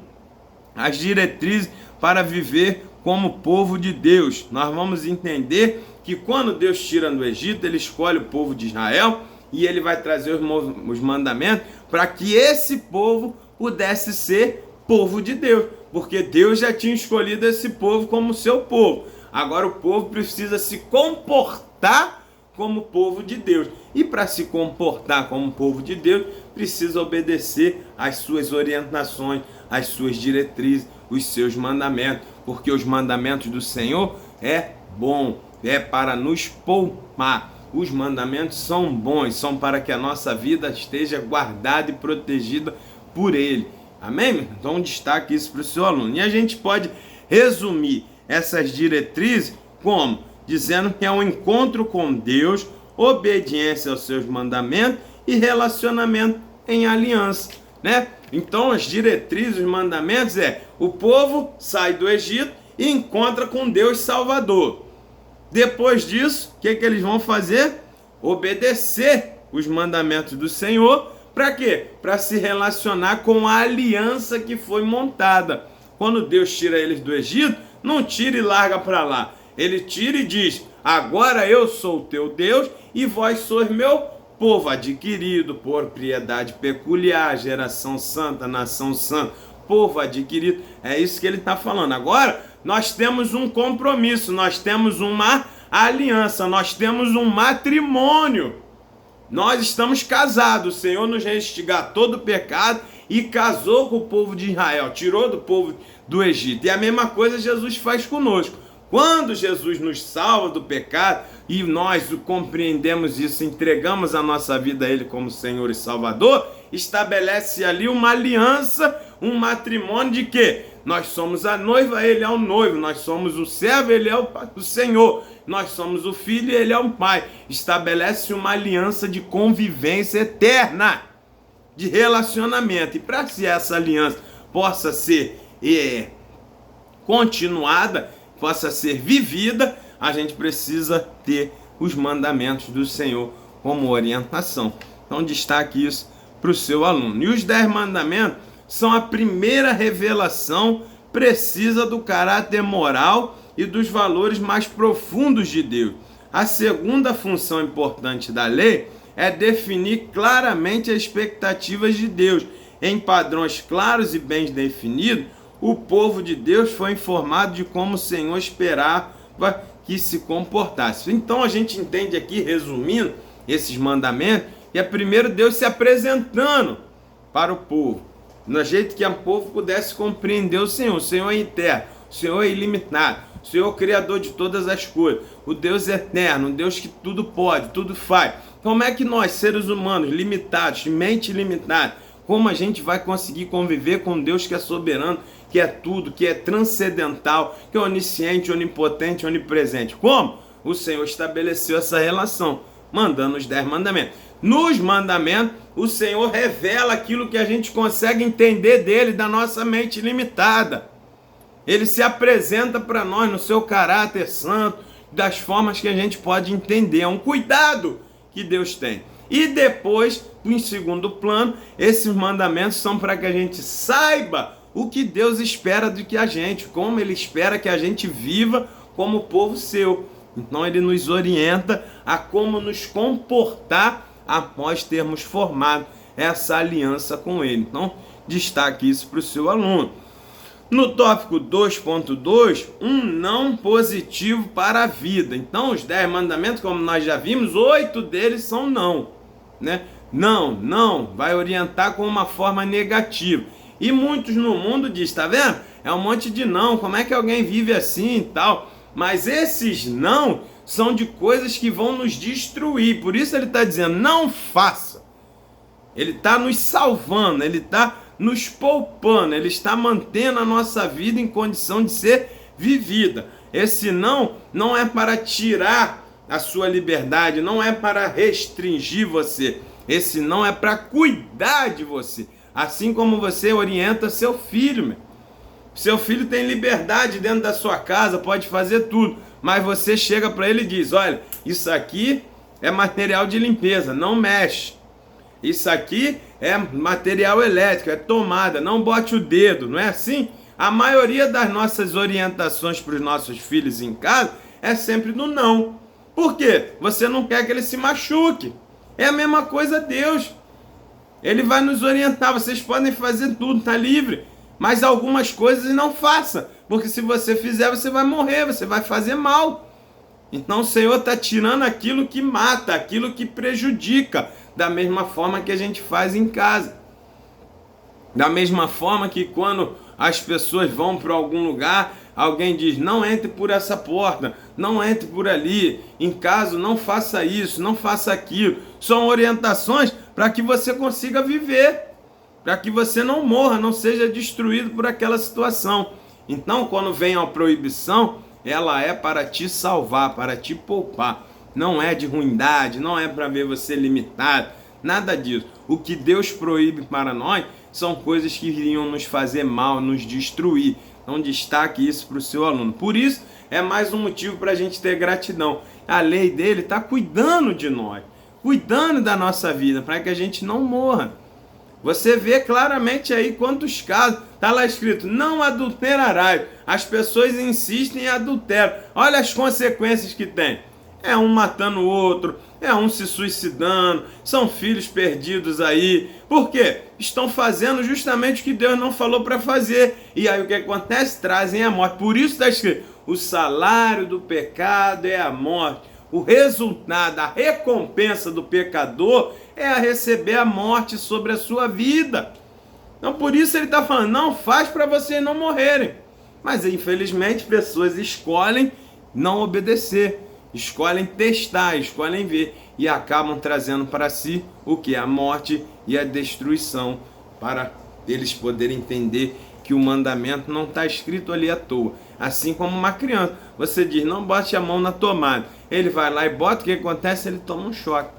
as diretrizes para viver como povo de Deus. Nós vamos entender que quando Deus tira do Egito, ele escolhe o povo de Israel e ele vai trazer os mandamentos para que esse povo pudesse ser povo de Deus, porque Deus já tinha escolhido esse povo como seu povo. Agora o povo precisa se comportar como povo de Deus. E para se comportar como povo de Deus, precisa obedecer às suas orientações, às suas diretrizes, os seus mandamentos, porque os mandamentos do Senhor é bom, é para nos poupar. Os mandamentos são bons, são para que a nossa vida esteja guardada e protegida por Ele. Amém? Então destaque isso para o seu aluno. E a gente pode resumir essas diretrizes como? Dizendo que é um encontro com Deus, obediência aos seus mandamentos e relacionamento em aliança, né? Então as diretrizes, os mandamentos o povo sai do Egito e encontra com Deus Salvador. Depois disso, o que eles vão fazer? Obedecer os mandamentos do Senhor. Para quê? Para se relacionar com a aliança que foi montada. Quando Deus tira eles do Egito, não tira e larga para lá. Ele tira e diz: agora eu sou o teu Deus e vós sois meu povo adquirido, propriedade peculiar, geração santa, nação santa, povo adquirido. É isso que ele está falando. Agora nós temos um compromisso, nós temos uma aliança, nós temos um matrimônio. Nós estamos casados. O Senhor nos resgatou do pecado e casou com o povo de Israel, tirou do povo do Egito. E a mesma coisa Jesus faz conosco. Quando Jesus nos salva do pecado e nós o compreendemos isso, entregamos a nossa vida a Ele como Senhor e Salvador, estabelece ali uma aliança, um matrimônio de quê? Nós somos a noiva, Ele é o noivo, nós somos o servo, Ele é o Senhor, nós somos o filho e Ele é o pai. Estabelece uma aliança de convivência eterna, de relacionamento. E para que essa aliança possa ser continuada, possa ser vivida, a gente precisa ter os mandamentos do Senhor como orientação. Então destaque isso para o seu aluno. E os 10 mandamentos são a primeira revelação precisa do caráter moral e dos valores mais profundos de Deus. A segunda função importante da lei é definir claramente as expectativas de Deus. Em padrões claros e bem definidos, o povo de Deus foi informado de como o Senhor esperava que se comportasse. Então a gente entende aqui, resumindo esses mandamentos, que é primeiro Deus se apresentando para o povo, no jeito que o povo pudesse compreender o Senhor. O Senhor é eterno, o Senhor é ilimitado, o Senhor é o Criador de todas as coisas, o Deus eterno, o Deus que tudo pode, tudo faz. Como é que nós, seres humanos, limitados, mente limitada, como a gente vai conseguir conviver com Deus que é soberano, que é tudo, que é transcendental, que é onisciente, onipotente, onipresente? Como? O Senhor estabeleceu essa relação, mandando os 10 mandamentos. Nos mandamentos, o Senhor revela aquilo que a gente consegue entender dele, da nossa mente limitada. Ele se apresenta para nós no seu caráter santo, das formas que a gente pode entender. É um cuidado que Deus tem. E depois, em segundo plano, esses mandamentos são para que a gente saiba o que Deus espera de que a gente, como Ele espera que a gente viva como povo seu. Então Ele nos orienta a como nos comportar após termos formado essa aliança com Ele. Então, destaque isso para o seu aluno. No tópico 2.2, um não positivo para a vida. Então, os 10 mandamentos, como nós já vimos, 8 deles são não, né? Não, vai orientar com uma forma negativa. E muitos no mundo dizem, tá vendo? É um monte de não, como é que alguém vive assim e tal? Mas esses não são de coisas que vão nos destruir. Por isso ele está dizendo, não faça. Ele está nos salvando, ele está nos poupando, ele está mantendo a nossa vida em condição de ser vivida. Esse não é para tirar a sua liberdade, não é para restringir você. Esse não é para cuidar de você. Assim como você orienta seu filho, meu. Seu filho tem liberdade dentro da sua casa, pode fazer tudo, mas você chega para ele e diz, olha, isso aqui é material de limpeza, não mexe. Isso aqui é material elétrico, é tomada, não bote o dedo, não é assim? A maioria das nossas orientações para os nossos filhos em casa é sempre no não. Por quê? Você não quer que ele se machuque. É a mesma coisa Deus. Ele vai nos orientar, vocês podem fazer tudo, está livre. Mas algumas coisas não faça, porque se você fizer, você vai morrer, você vai fazer mal. Então o Senhor está tirando aquilo que mata, aquilo que prejudica, da mesma forma que a gente faz em casa. Da mesma forma que quando as pessoas vão para algum lugar, alguém diz, não entre por essa porta, não entre por ali, em casa não faça isso, não faça aquilo. São orientações para que você consiga viver, para que você não morra, não seja destruído por aquela situação. Então, quando vem a proibição, ela é para te salvar, para te poupar. Não é de ruindade, não é para ver você limitado, nada disso. O que Deus proíbe para nós são coisas que iriam nos fazer mal, nos destruir. Então destaque isso para o seu aluno. Por isso, é mais um motivo para a gente ter gratidão. A lei dele está cuidando de nós, cuidando da nossa vida, para que a gente não morra. Você vê claramente aí quantos casos, está lá escrito, não adulterarás. As pessoas insistem em adultério. Olha as consequências que tem. É um matando o outro, é um se suicidando, são filhos perdidos aí. Por quê? Estão fazendo justamente o que Deus não falou para fazer. E aí o que acontece? Trazem a morte. Por isso está escrito, o salário do pecado é a morte. O resultado, a recompensa do pecador é a receber a morte sobre a sua vida. Então por isso ele está falando, não faz para vocês não morrerem. Mas infelizmente pessoas escolhem não obedecer. Escolhem testar, escolhem ver e acabam trazendo para si o que? A morte e a destruição, para eles poderem entender que o mandamento não está escrito ali à toa. Assim como uma criança, você diz, não bote a mão na tomada. Ele vai lá e bota, o que acontece? Ele toma um choque.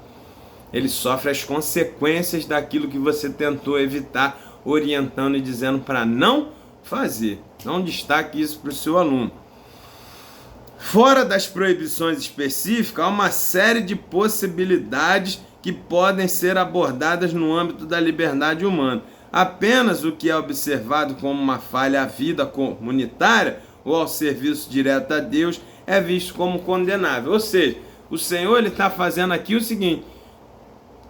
Ele sofre as consequências daquilo que você tentou evitar, orientando e dizendo para não fazer. Não destaque isso para o seu aluno. Fora das proibições específicas, há uma série de possibilidades que podem ser abordadas no âmbito da liberdade humana. Apenas o que é observado como uma falha à vida comunitária ou ao serviço direto a Deus é visto como condenável. Ou seja, o Senhor está fazendo aqui o seguinte,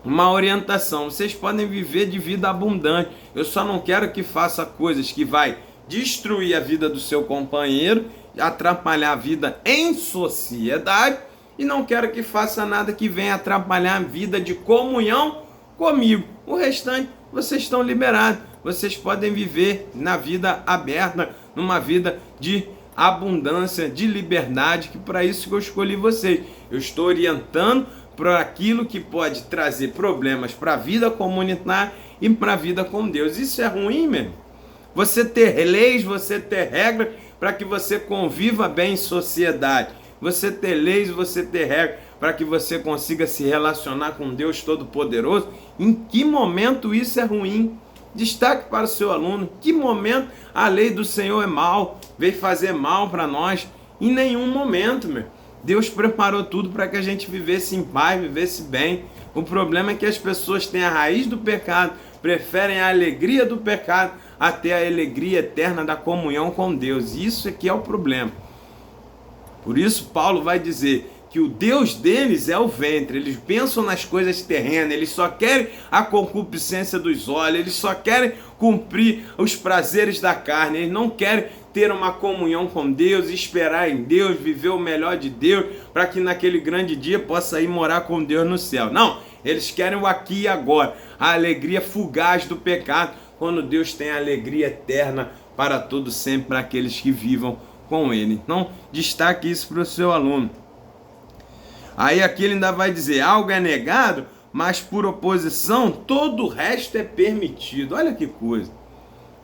uma orientação. Vocês podem viver de vida abundante. Eu só não quero que faça coisas que vai destruir a vida do seu companheiro, atrapalhar a vida em sociedade, e não quero que faça nada que venha atrapalhar a vida de comunhão comigo. O restante, vocês estão liberados. Vocês podem viver na vida aberta, numa vida de abundância, de liberdade, que para isso que eu escolhi vocês. Eu estou orientando para aquilo que pode trazer problemas para a vida comunitária e para a vida com Deus. Isso é ruim mesmo. Você ter leis, você ter regras para que você conviva bem em sociedade. Você ter leis, você ter regras para que você consiga se relacionar com Deus Todo-Poderoso. Em que momento isso é ruim? Destaque para o seu aluno. Em que momento a lei do Senhor é mal, veio fazer mal para nós? Em nenhum momento, meu. Deus preparou tudo para que a gente vivesse em paz, vivesse bem. O problema é que as pessoas têm a raiz do pecado, preferem a alegria do pecado até a alegria eterna da comunhão com Deus. Isso é que é o problema. Por isso Paulo vai dizer que o Deus deles é o ventre. Eles pensam nas coisas terrenas, eles só querem a concupiscência dos olhos, eles só querem cumprir os prazeres da carne, eles não querem ter uma comunhão com Deus, esperar em Deus, viver o melhor de Deus, para que naquele grande dia possa ir morar com Deus no céu. Não, eles querem o aqui e agora, a alegria fugaz do pecado, quando Deus tem a alegria eterna para todo sempre, para aqueles que vivam com Ele. Então, destaque isso para o seu aluno. Aí aqui ele ainda vai dizer, algo é negado, mas por oposição, todo o resto é permitido. Olha que coisa.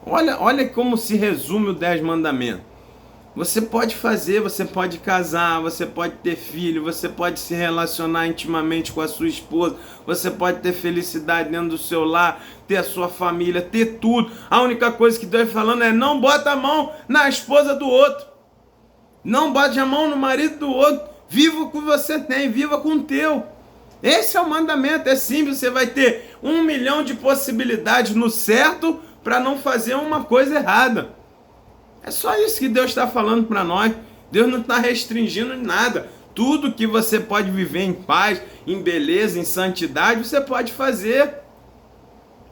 Olha como se resume o 10 mandamentos. Você pode fazer, você pode casar, você pode ter filho, você pode se relacionar intimamente com a sua esposa, você pode ter felicidade dentro do seu lar, ter a sua família, ter tudo. A única coisa que Deus está falando é não bota a mão na esposa do outro. Não bote a mão no marido do outro. Viva o que você tem, viva com o teu. Esse é o mandamento, é simples. Você vai ter 1 milhão de possibilidades no certo para não fazer uma coisa errada. É só isso que Deus está falando para nós. Deus não está restringindo nada. Tudo que você pode viver em paz, em beleza, em santidade, você pode fazer.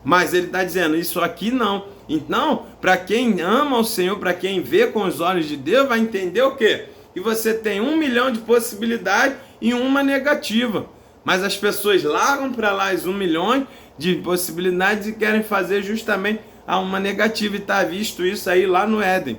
Mas ele está dizendo, isso aqui não. Então, para quem ama o Senhor, para quem vê com os olhos de Deus, vai entender o quê? Que você tem 1 milhão de possibilidades e uma negativa. Mas as pessoas largam para lá as 1 milhão de possibilidades e querem fazer justamente a uma negativa. E está visto isso aí lá no Éden.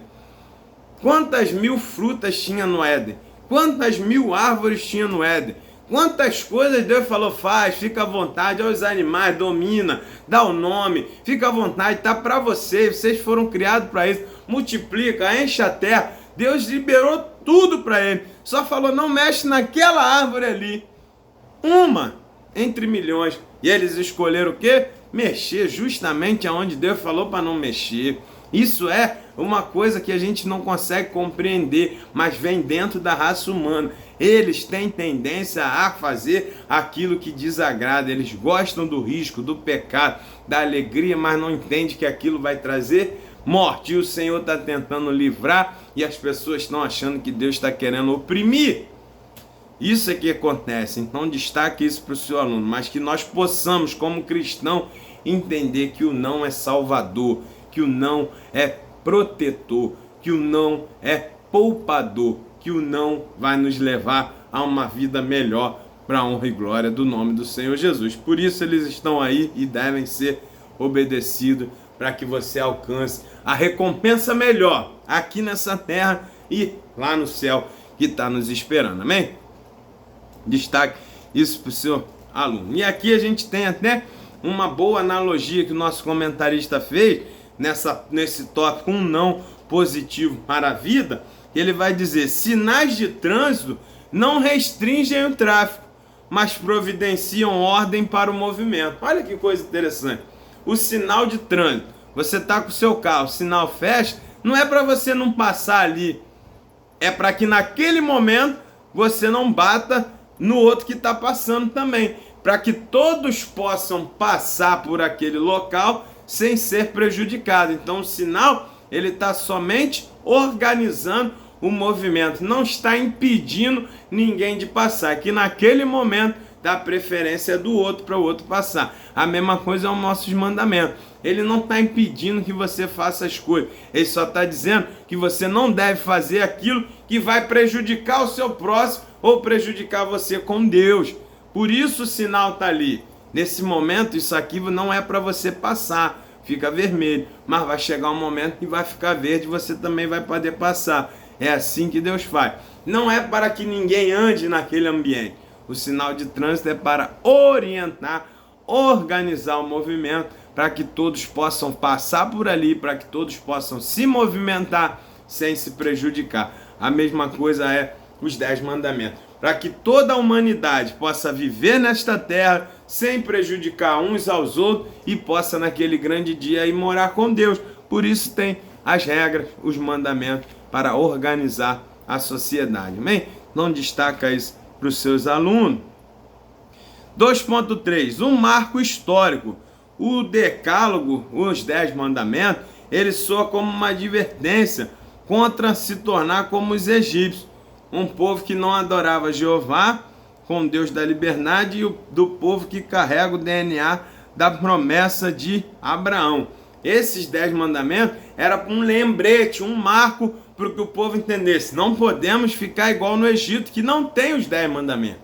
Quantas 1000 frutas tinha no Éden? Quantas 1000 árvores tinha no Éden? Quantas coisas Deus falou, faz, fica à vontade, olha os animais, domina, dá o nome, fica à vontade, tá para vocês foram criados para isso, multiplica, enche a terra. Deus liberou tudo para ele, só falou, não mexe naquela árvore ali, uma entre milhões. E eles escolheram o quê? Mexer justamente aonde Deus falou para não mexer. Isso é uma coisa que a gente não consegue compreender, mas vem dentro da raça humana. Eles têm tendência a fazer aquilo que desagrada. Eles gostam do risco, do pecado, da alegria, mas não entendem que aquilo vai trazer morte. E o Senhor está tentando livrar e as pessoas estão achando que Deus está querendo oprimir. Isso é que acontece. Então destaque isso para o seu aluno, mas que nós possamos, como cristão, entender que o não é salvador, que o não é protetor, que o não é poupador, que o não vai nos levar a uma vida melhor para a honra e glória do nome do Senhor Jesus. Por isso eles estão aí e devem ser obedecidos para que você alcance a recompensa melhor aqui nessa terra e lá no céu que está nos esperando. Amém? Destaque isso para o seu aluno. E aqui a gente tem até uma boa analogia que o nosso comentarista fez nesse tópico, um não positivo para a vida. Ele vai dizer, sinais de trânsito não restringem o tráfego, mas providenciam ordem para o movimento. Olha que coisa interessante. O sinal de trânsito, você está com o seu carro, o sinal fecha, não é para você não passar ali, é para que naquele momento você não bata no outro que está passando também, para que todos possam passar por aquele local sem ser prejudicado. Então o sinal, ele está somente organizando o movimento, não está impedindo ninguém de passar, que naquele momento dá preferência do outro para o outro passar. A mesma coisa é os nossos mandamentos. Ele não está impedindo que você faça as coisas, ele só está dizendo que você não deve fazer aquilo que vai prejudicar o seu próximo ou prejudicar você com Deus. Por isso o sinal está ali. Nesse momento, isso aqui não é para você passar, fica vermelho, mas vai chegar um momento que vai ficar verde e você também vai poder passar. É assim que Deus faz. Não é para que ninguém ande naquele ambiente. O sinal de trânsito é para orientar, organizar o movimento, para que todos possam passar por ali, para que todos possam se movimentar sem se prejudicar. A mesma coisa é os 10 mandamentos. Para que toda a humanidade possa viver nesta terra sem prejudicar uns aos outros e possa naquele grande dia ir morar com Deus. Por isso tem as regras, os mandamentos para organizar a sociedade. Amém? Não destaca isso para os seus alunos. 2.3. Um marco histórico. O decálogo, os 10 mandamentos, ele soa como uma advertência contra se tornar como os egípcios. Um povo que não adorava Jeová, com Deus da liberdade, e do povo que carrega o DNA da promessa de Abraão. Esses 10 mandamentos eram um lembrete, um marco para que o povo entendesse. Não podemos ficar igual no Egito, que não tem os 10 mandamentos.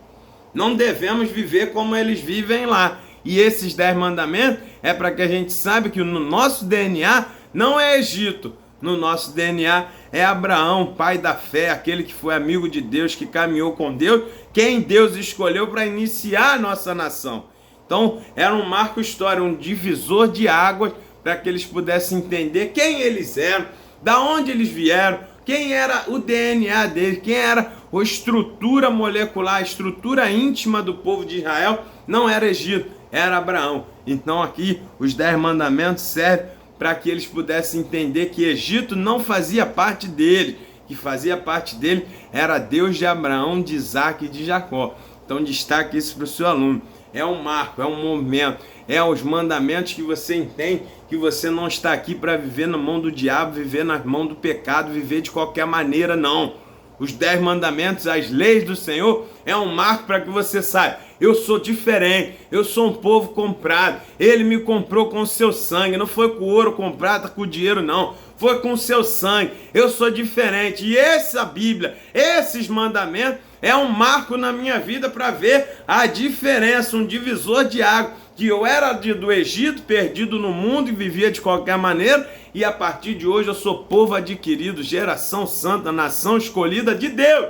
Não devemos viver como eles vivem lá. E esses 10 mandamentos é para que a gente saiba que no nosso DNA não é Egito. No nosso DNA é Abraão, pai da fé, aquele que foi amigo de Deus, que caminhou com Deus, quem Deus escolheu para iniciar a nossa nação. Então, era um marco histórico, um divisor de águas, para que eles pudessem entender quem eles eram, da onde eles vieram, quem era o DNA deles, quem era a estrutura molecular, a estrutura íntima do povo de Israel. Não era Egito, era Abraão. Então aqui os 10 mandamentos servem para que eles pudessem entender que Egito não fazia parte dele, que fazia parte dele era Deus de Abraão, de Isaac e de Jacó. Então destaque isso para o seu aluno. É um marco, é um momento, é os mandamentos que você entende que você não está aqui para viver na mão do diabo, viver na mão do pecado, viver de qualquer maneira, não. Os 10 mandamentos, as leis do Senhor, é um marco para que você saiba. Eu sou diferente, eu sou um povo comprado. Ele me comprou com o seu sangue, não foi com ouro, com prata, com dinheiro, não. Foi com o seu sangue. Eu sou diferente. E essa Bíblia, esses mandamentos, é um marco na minha vida para ver a diferença, um divisor de água. Que eu era do Egito, perdido no mundo e vivia de qualquer maneira, e a partir de hoje eu sou povo adquirido, geração santa, nação escolhida de Deus.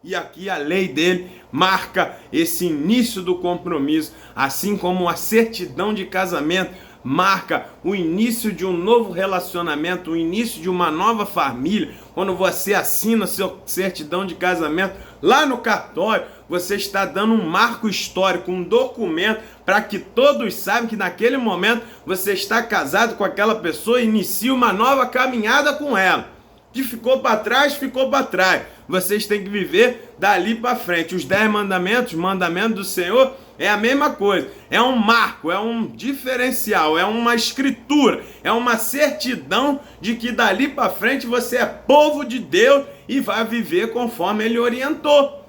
E aqui a lei dele marca esse início do compromisso, assim como a certidão de casamento marca o início de um novo relacionamento, o início de uma nova família. Quando você assina sua certidão de casamento lá no cartório, você está dando um marco histórico, um documento para que todos saibam que naquele momento você está casado com aquela pessoa e inicia uma nova caminhada com ela. Que ficou para trás, ficou para trás. Vocês têm que viver dali para frente. Os 10 mandamentos, mandamentos do Senhor, é a mesma coisa. É um marco, é um diferencial, é uma escritura, é uma certidão de que dali para frente você é povo de Deus e vai viver conforme Ele orientou.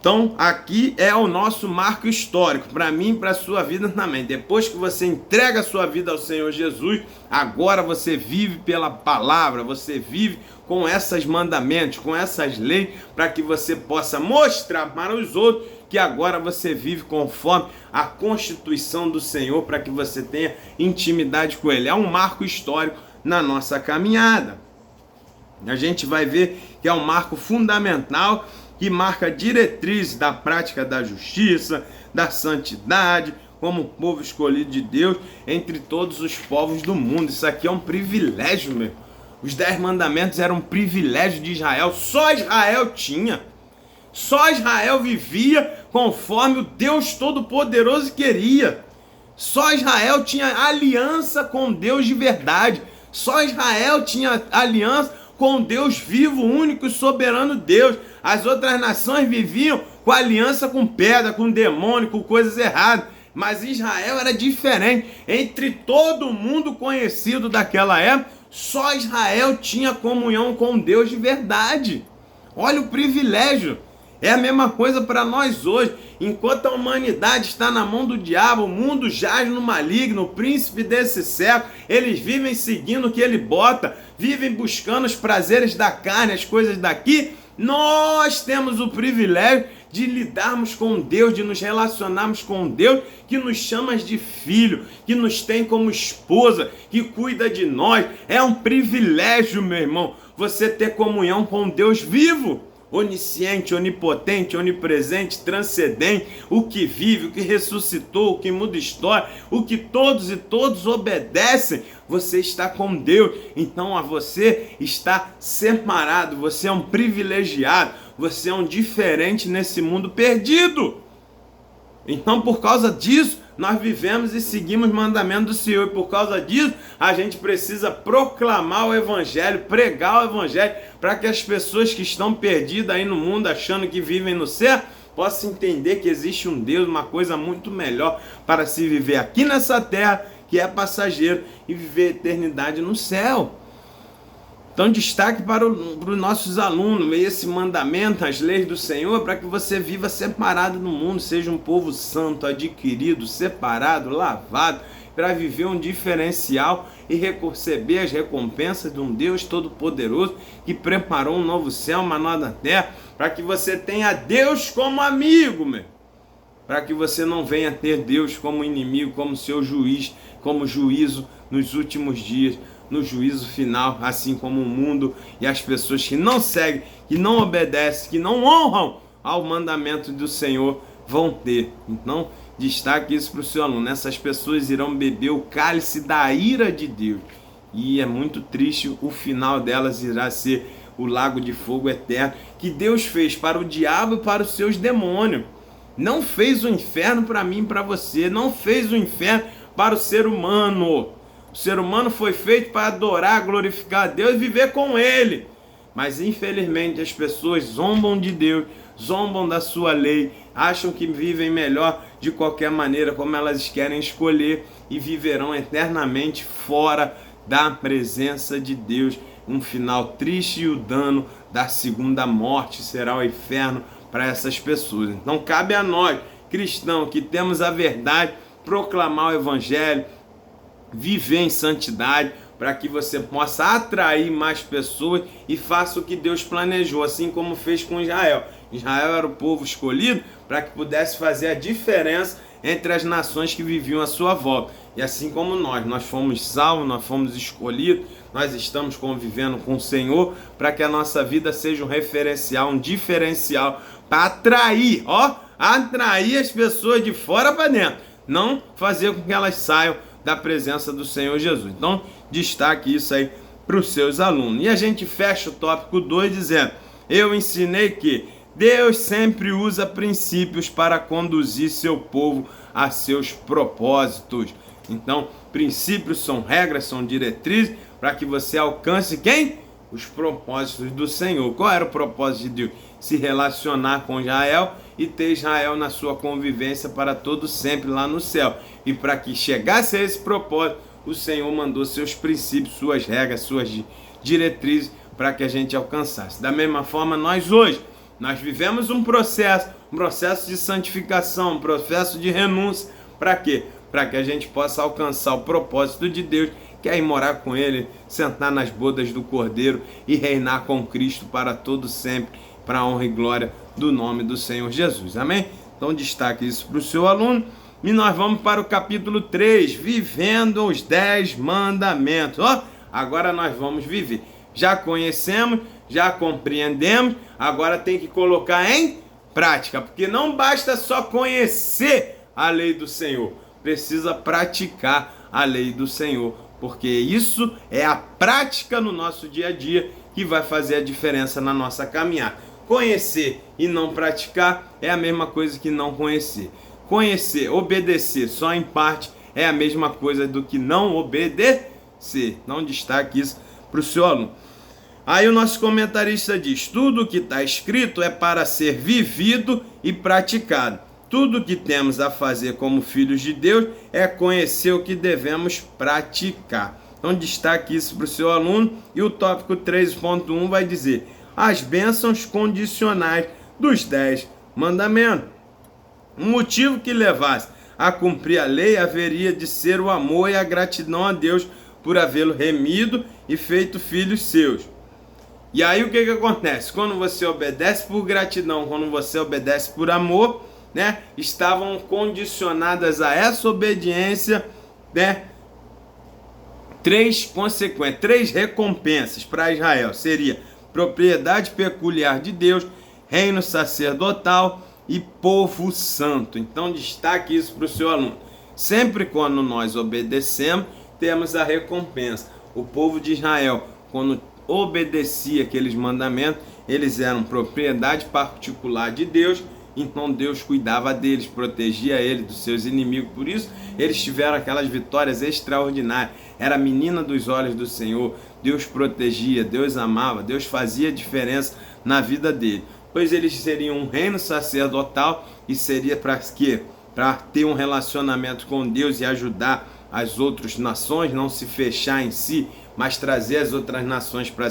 Então, aqui é o nosso marco histórico, para mim e para a sua vida também. Depois que você entrega a sua vida ao Senhor Jesus, agora você vive pela palavra, você vive com esses mandamentos, com essas leis, para que você possa mostrar para os outros que agora você vive conforme a constituição do Senhor, para que você tenha intimidade com Ele. É um marco histórico na nossa caminhada. A gente vai ver que é um marco fundamental, que marca diretrizes da prática da justiça, da santidade, como povo escolhido de Deus entre todos os povos do mundo. Isso aqui é um privilégio, meu. Os 10 mandamentos eram um privilégio de Israel, só Israel tinha. Só Israel vivia conforme o Deus Todo-Poderoso queria. Só Israel tinha aliança com Deus de verdade. Só Israel tinha aliança com Deus vivo, único e soberano Deus. As outras nações viviam com aliança com pedra, com demônio, com coisas erradas. Mas Israel era diferente. Entre todo mundo conhecido daquela época, só Israel tinha comunhão com Deus de verdade. Olha o privilégio. É a mesma coisa para nós hoje. Enquanto a humanidade está na mão do diabo, o mundo jaz no maligno, o príncipe desse século, eles vivem seguindo o que ele bota, vivem buscando os prazeres da carne, as coisas daqui. Nós temos o privilégio de lidarmos com Deus, de nos relacionarmos com Deus, que nos chama de filho, que nos tem como esposa, que cuida de nós. É um privilégio, meu irmão, você ter comunhão com Deus vivo, onisciente, onipotente, onipresente, transcendente, o que vive, o que ressuscitou, o que muda história, o que todos e todos obedecem. Você está com Deus, então a você está separado, você é um privilegiado, você é um diferente nesse mundo perdido. Então, por causa disso, nós vivemos e seguimos o mandamento do Senhor. E por causa disso, a gente precisa proclamar o Evangelho, pregar o Evangelho, para que as pessoas que estão perdidas aí no mundo, achando que vivem no céu, possam entender que existe um Deus, uma coisa muito melhor para se viver aqui nessa terra, que é passageiro, e viver a eternidade no céu. Então, destaque para os nossos alunos, esse mandamento, as leis do Senhor, para que você viva separado no mundo, seja um povo santo, adquirido, separado, lavado, para viver um diferencial e receber as recompensas de um Deus Todo-Poderoso que preparou um novo céu, uma nova terra, para que você tenha Deus como amigo, meu. Para que você não venha ter Deus como inimigo, como seu juiz, como juízo nos últimos dias, no juízo final, assim como o mundo e as pessoas que não seguem, que não obedecem, que não honram ao mandamento do Senhor vão ter. Então, destaque isso para o seu aluno. Essas pessoas irão beber o cálice da ira de Deus. E é muito triste, o final delas irá ser o lago de fogo eterno, que Deus fez para o diabo e para os seus demônios. Não fez o inferno para mim e para você, não fez o inferno para o ser humano. O ser humano foi feito para adorar, glorificar a Deus e viver com Ele. Mas infelizmente as pessoas zombam de Deus, zombam da sua lei, acham que vivem melhor de qualquer maneira, como elas querem escolher, e viverão eternamente fora da presença de Deus. Um final triste, e o dano da segunda morte será o inferno para essas pessoas. Então cabe a nós, cristãos, que temos a verdade, proclamar o evangelho, viver em santidade, para que você possa atrair mais pessoas e faça o que Deus planejou, assim como fez com Israel. Israel era o povo escolhido para que pudesse fazer a diferença entre as nações que viviam à sua volta. E assim como nós fomos salvos, nós fomos escolhidos, nós estamos convivendo com o Senhor para que a nossa vida seja um referencial, um diferencial para atrair as pessoas de fora para dentro, não fazer com que elas saiam da presença do Senhor Jesus. Então, destaque isso aí para os seus alunos. E a gente fecha o tópico 2 dizendo: eu ensinei que Deus sempre usa princípios para conduzir seu povo a seus propósitos. Então, princípios são regras, são diretrizes para que você alcance quem? Os propósitos do Senhor. Qual era o propósito de Deus? Se relacionar com Israel e ter Israel na sua convivência para todo sempre lá no céu. E para que chegasse a esse propósito, o Senhor mandou seus princípios, suas regras, suas diretrizes para que a gente alcançasse. Da mesma forma, nós hoje, nós vivemos um processo de santificação, um processo de renúncia. Para quê? Para que a gente possa alcançar o propósito de Deus, que é ir morar com Ele, sentar nas bodas do Cordeiro e reinar com Cristo para todo sempre, para a honra e glória do nome do Senhor Jesus. Amém? Então destaque isso para o seu aluno. E nós vamos para o capítulo 3, vivendo os 10 mandamentos. Agora nós vamos viver. Já conhecemos, já compreendemos, agora tem que colocar em prática, porque não basta só conhecer a lei do Senhor, precisa praticar a lei do Senhor, porque isso é a prática no nosso dia a dia que vai fazer a diferença na nossa caminhada. Conhecer e não praticar é a mesma coisa que não conhecer. Conhecer, obedecer só em parte é a mesma coisa do que não obedecer. Não destaque isso para o seu aluno. Aí o nosso comentarista diz: tudo o que está escrito é para ser vivido e praticado. Tudo o que temos a fazer como filhos de Deus é conhecer o que devemos praticar. Então destaque isso para o seu aluno. E o tópico 3.1 vai dizer: as bênçãos condicionais dos 10 mandamentos. O motivo que levasse a cumprir a lei haveria de ser o amor e a gratidão a Deus por havê-lo remido e feito filhos seus. E aí o que acontece? Quando você obedece por gratidão, quando você obedece por amor, né, estavam condicionadas a essa obediência, né, três recompensas para Israel. Seria propriedade peculiar de Deus, reino sacerdotal e povo santo. Então destaque isso para o seu aluno. Sempre quando nós obedecemos, temos a recompensa. O povo de Israel, quando obedecia aqueles mandamentos, eles eram propriedade particular de Deus. Então Deus cuidava deles, protegia eles dos seus inimigos. Por isso eles tiveram aquelas vitórias extraordinárias. Era a menina dos olhos do Senhor. Deus protegia, Deus amava, Deus fazia diferença na vida dele. Pois eles seriam um reino sacerdotal e seria para quê? Para ter um relacionamento com Deus e ajudar as outras nações, não se fechar em si, mas trazer as outras nações para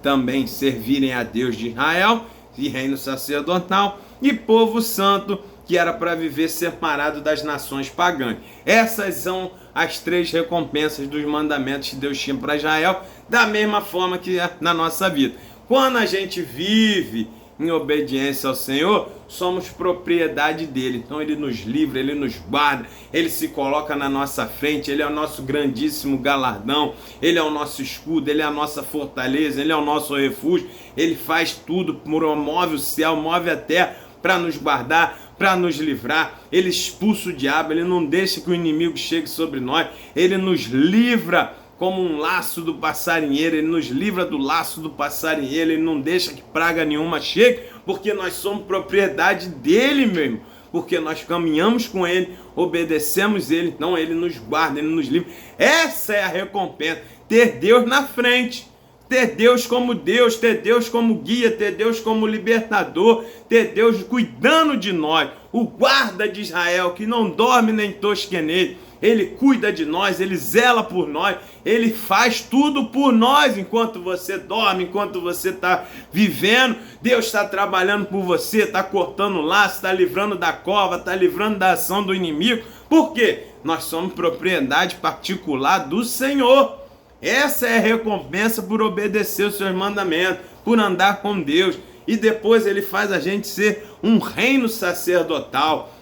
também servirem a Deus de Israel, e reino sacerdotal, e povo santo, que era para viver separado das nações pagãs. Essas são as 3 recompensas dos mandamentos que Deus tinha para Israel, da mesma forma que na nossa vida. Quando a gente vive em obediência ao Senhor, somos propriedade dele. Então ele nos livra, ele nos guarda, ele se coloca na nossa frente, ele é o nosso grandíssimo galardão, ele é o nosso escudo, ele é a nossa fortaleza, ele é o nosso refúgio, ele faz tudo, promove o céu, move a terra para nos guardar, para nos livrar. Ele expulsa o diabo, ele não deixa que o inimigo chegue sobre nós, ele nos livra como um laço do passarinheiro, ele nos livra do laço do passarinheiro, ele não deixa que praga nenhuma chegue, porque nós somos propriedade dele mesmo, porque nós caminhamos com ele, obedecemos ele, então ele nos guarda, ele nos livra. Essa é a recompensa, ter Deus na frente, ter Deus como Deus, ter Deus como guia, ter Deus como libertador, ter Deus cuidando de nós, o guarda de Israel que não dorme nem tosque nele. Ele cuida de nós, Ele zela por nós, Ele faz tudo por nós enquanto você dorme, enquanto você está vivendo. Deus está trabalhando por você, está cortando o laço, está livrando da cova, está livrando da ação do inimigo. Por quê? Nós somos propriedade particular do Senhor. Essa é a recompensa por obedecer os seus mandamentos, por andar com Deus. E depois Ele faz a gente ser um reino sacerdotal,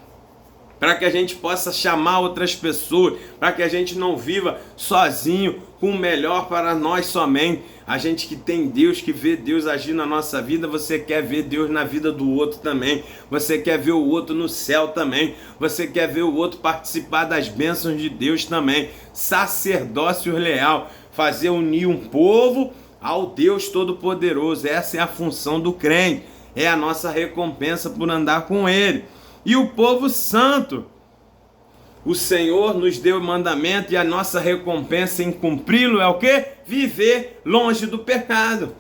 para que a gente possa chamar outras pessoas, para que a gente não viva sozinho, com o melhor para nós somente. A gente que tem Deus, que vê Deus agir na nossa vida, você quer ver Deus na vida do outro também. Você quer ver o outro no céu também. Você quer ver o outro participar das bênçãos de Deus também. Sacerdócio leal, fazer unir um povo ao Deus Todo-Poderoso. Essa é a função do crente, é a nossa recompensa por andar com Ele. E o povo santo, o Senhor nos deu o mandamento e a nossa recompensa em cumpri-lo é o quê? Viver longe do pecado,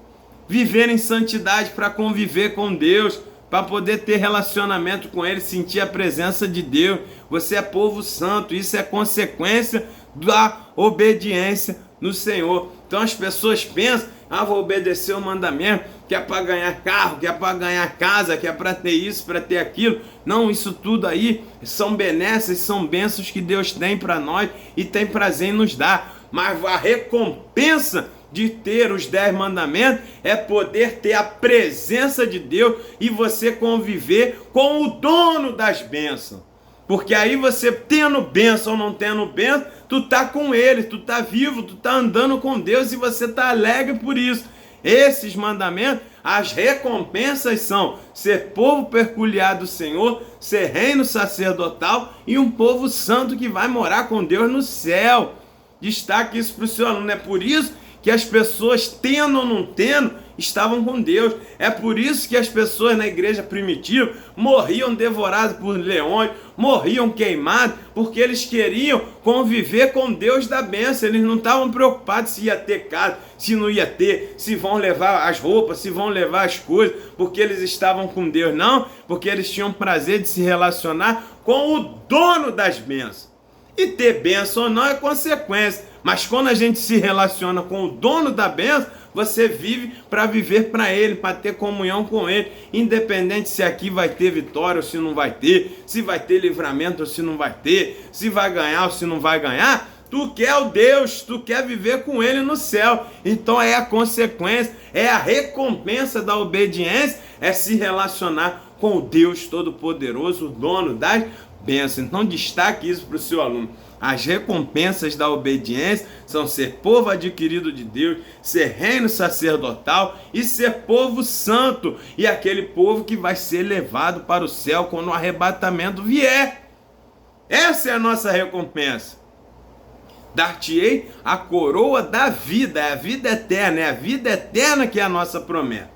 viver em santidade para conviver com Deus, para poder ter relacionamento com Ele, sentir a presença de Deus. Você é povo santo, isso é consequência da obediência no Senhor. Então as pessoas pensam, vou obedecer o mandamento, que é para ganhar carro, que é para ganhar casa, que é para ter isso, para ter aquilo. Não, isso tudo aí são benesses, são bênçãos que Deus tem para nós e tem prazer em nos dar. Mas a recompensa de ter os 10 mandamentos é poder ter a presença de Deus e você conviver com o dono das bênçãos. Porque aí você tendo bênção ou não tendo bênção, tu tá com Ele, tu tá vivo, tu tá andando com Deus e você tá alegre por isso. Esses mandamentos, as recompensas são ser povo peculiar do Senhor, ser reino sacerdotal e um povo santo que vai morar com Deus no céu. Destaque isso para o seu aluno. É por isso que as pessoas, tendo ou não tendo, estavam com Deus. É por isso que as pessoas na igreja primitiva morriam devoradas por leões, morriam queimados, porque eles queriam conviver com Deus da bênção. Eles não estavam preocupados se ia ter casa, se não ia ter, se vão levar as roupas, se vão levar as coisas, porque eles estavam com Deus. Não, porque eles tinham prazer de se relacionar com o dono das bênçãos. E ter bênção ou não é consequência. Mas quando a gente se relaciona com o dono da bênção, você vive para viver para Ele, para ter comunhão com Ele. Independente se aqui vai ter vitória ou se não vai ter, se vai ter livramento ou se não vai ter, se vai ganhar ou se não vai ganhar. Tu quer o Deus, tu quer viver com Ele no céu. Então é a consequência, é a recompensa da obediência, é se relacionar com o Deus Todo-Poderoso, o dono das bênçãos. Então destaque isso para o seu aluno. As recompensas da obediência são ser povo adquirido de Deus, ser reino sacerdotal e ser povo santo. E aquele povo que vai ser levado para o céu quando o arrebatamento vier. Essa é a nossa recompensa. Dar-te-ei a coroa da vida, é a vida eterna, é a vida eterna que é a nossa promessa.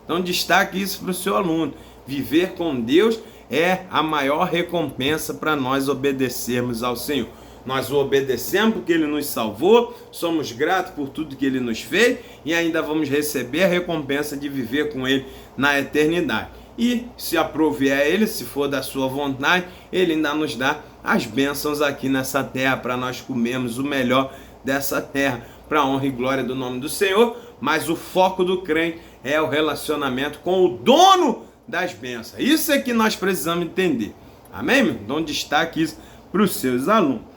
Então destaque isso para o seu aluno. Viver com Deus é a maior recompensa para nós obedecermos ao Senhor. Nós o obedecemos porque Ele nos salvou, somos gratos por tudo que Ele nos fez e ainda vamos receber a recompensa de viver com Ele na eternidade. E se aprove a Ele, se for da sua vontade, Ele ainda nos dá as bênçãos aqui nessa terra para nós comermos o melhor dessa terra, para a honra e glória do nome do Senhor. Mas o foco do crente é o relacionamento com o dono das bênçãos. Isso é que nós precisamos entender. Amém, meu irmão? Então destaque isso para os seus alunos.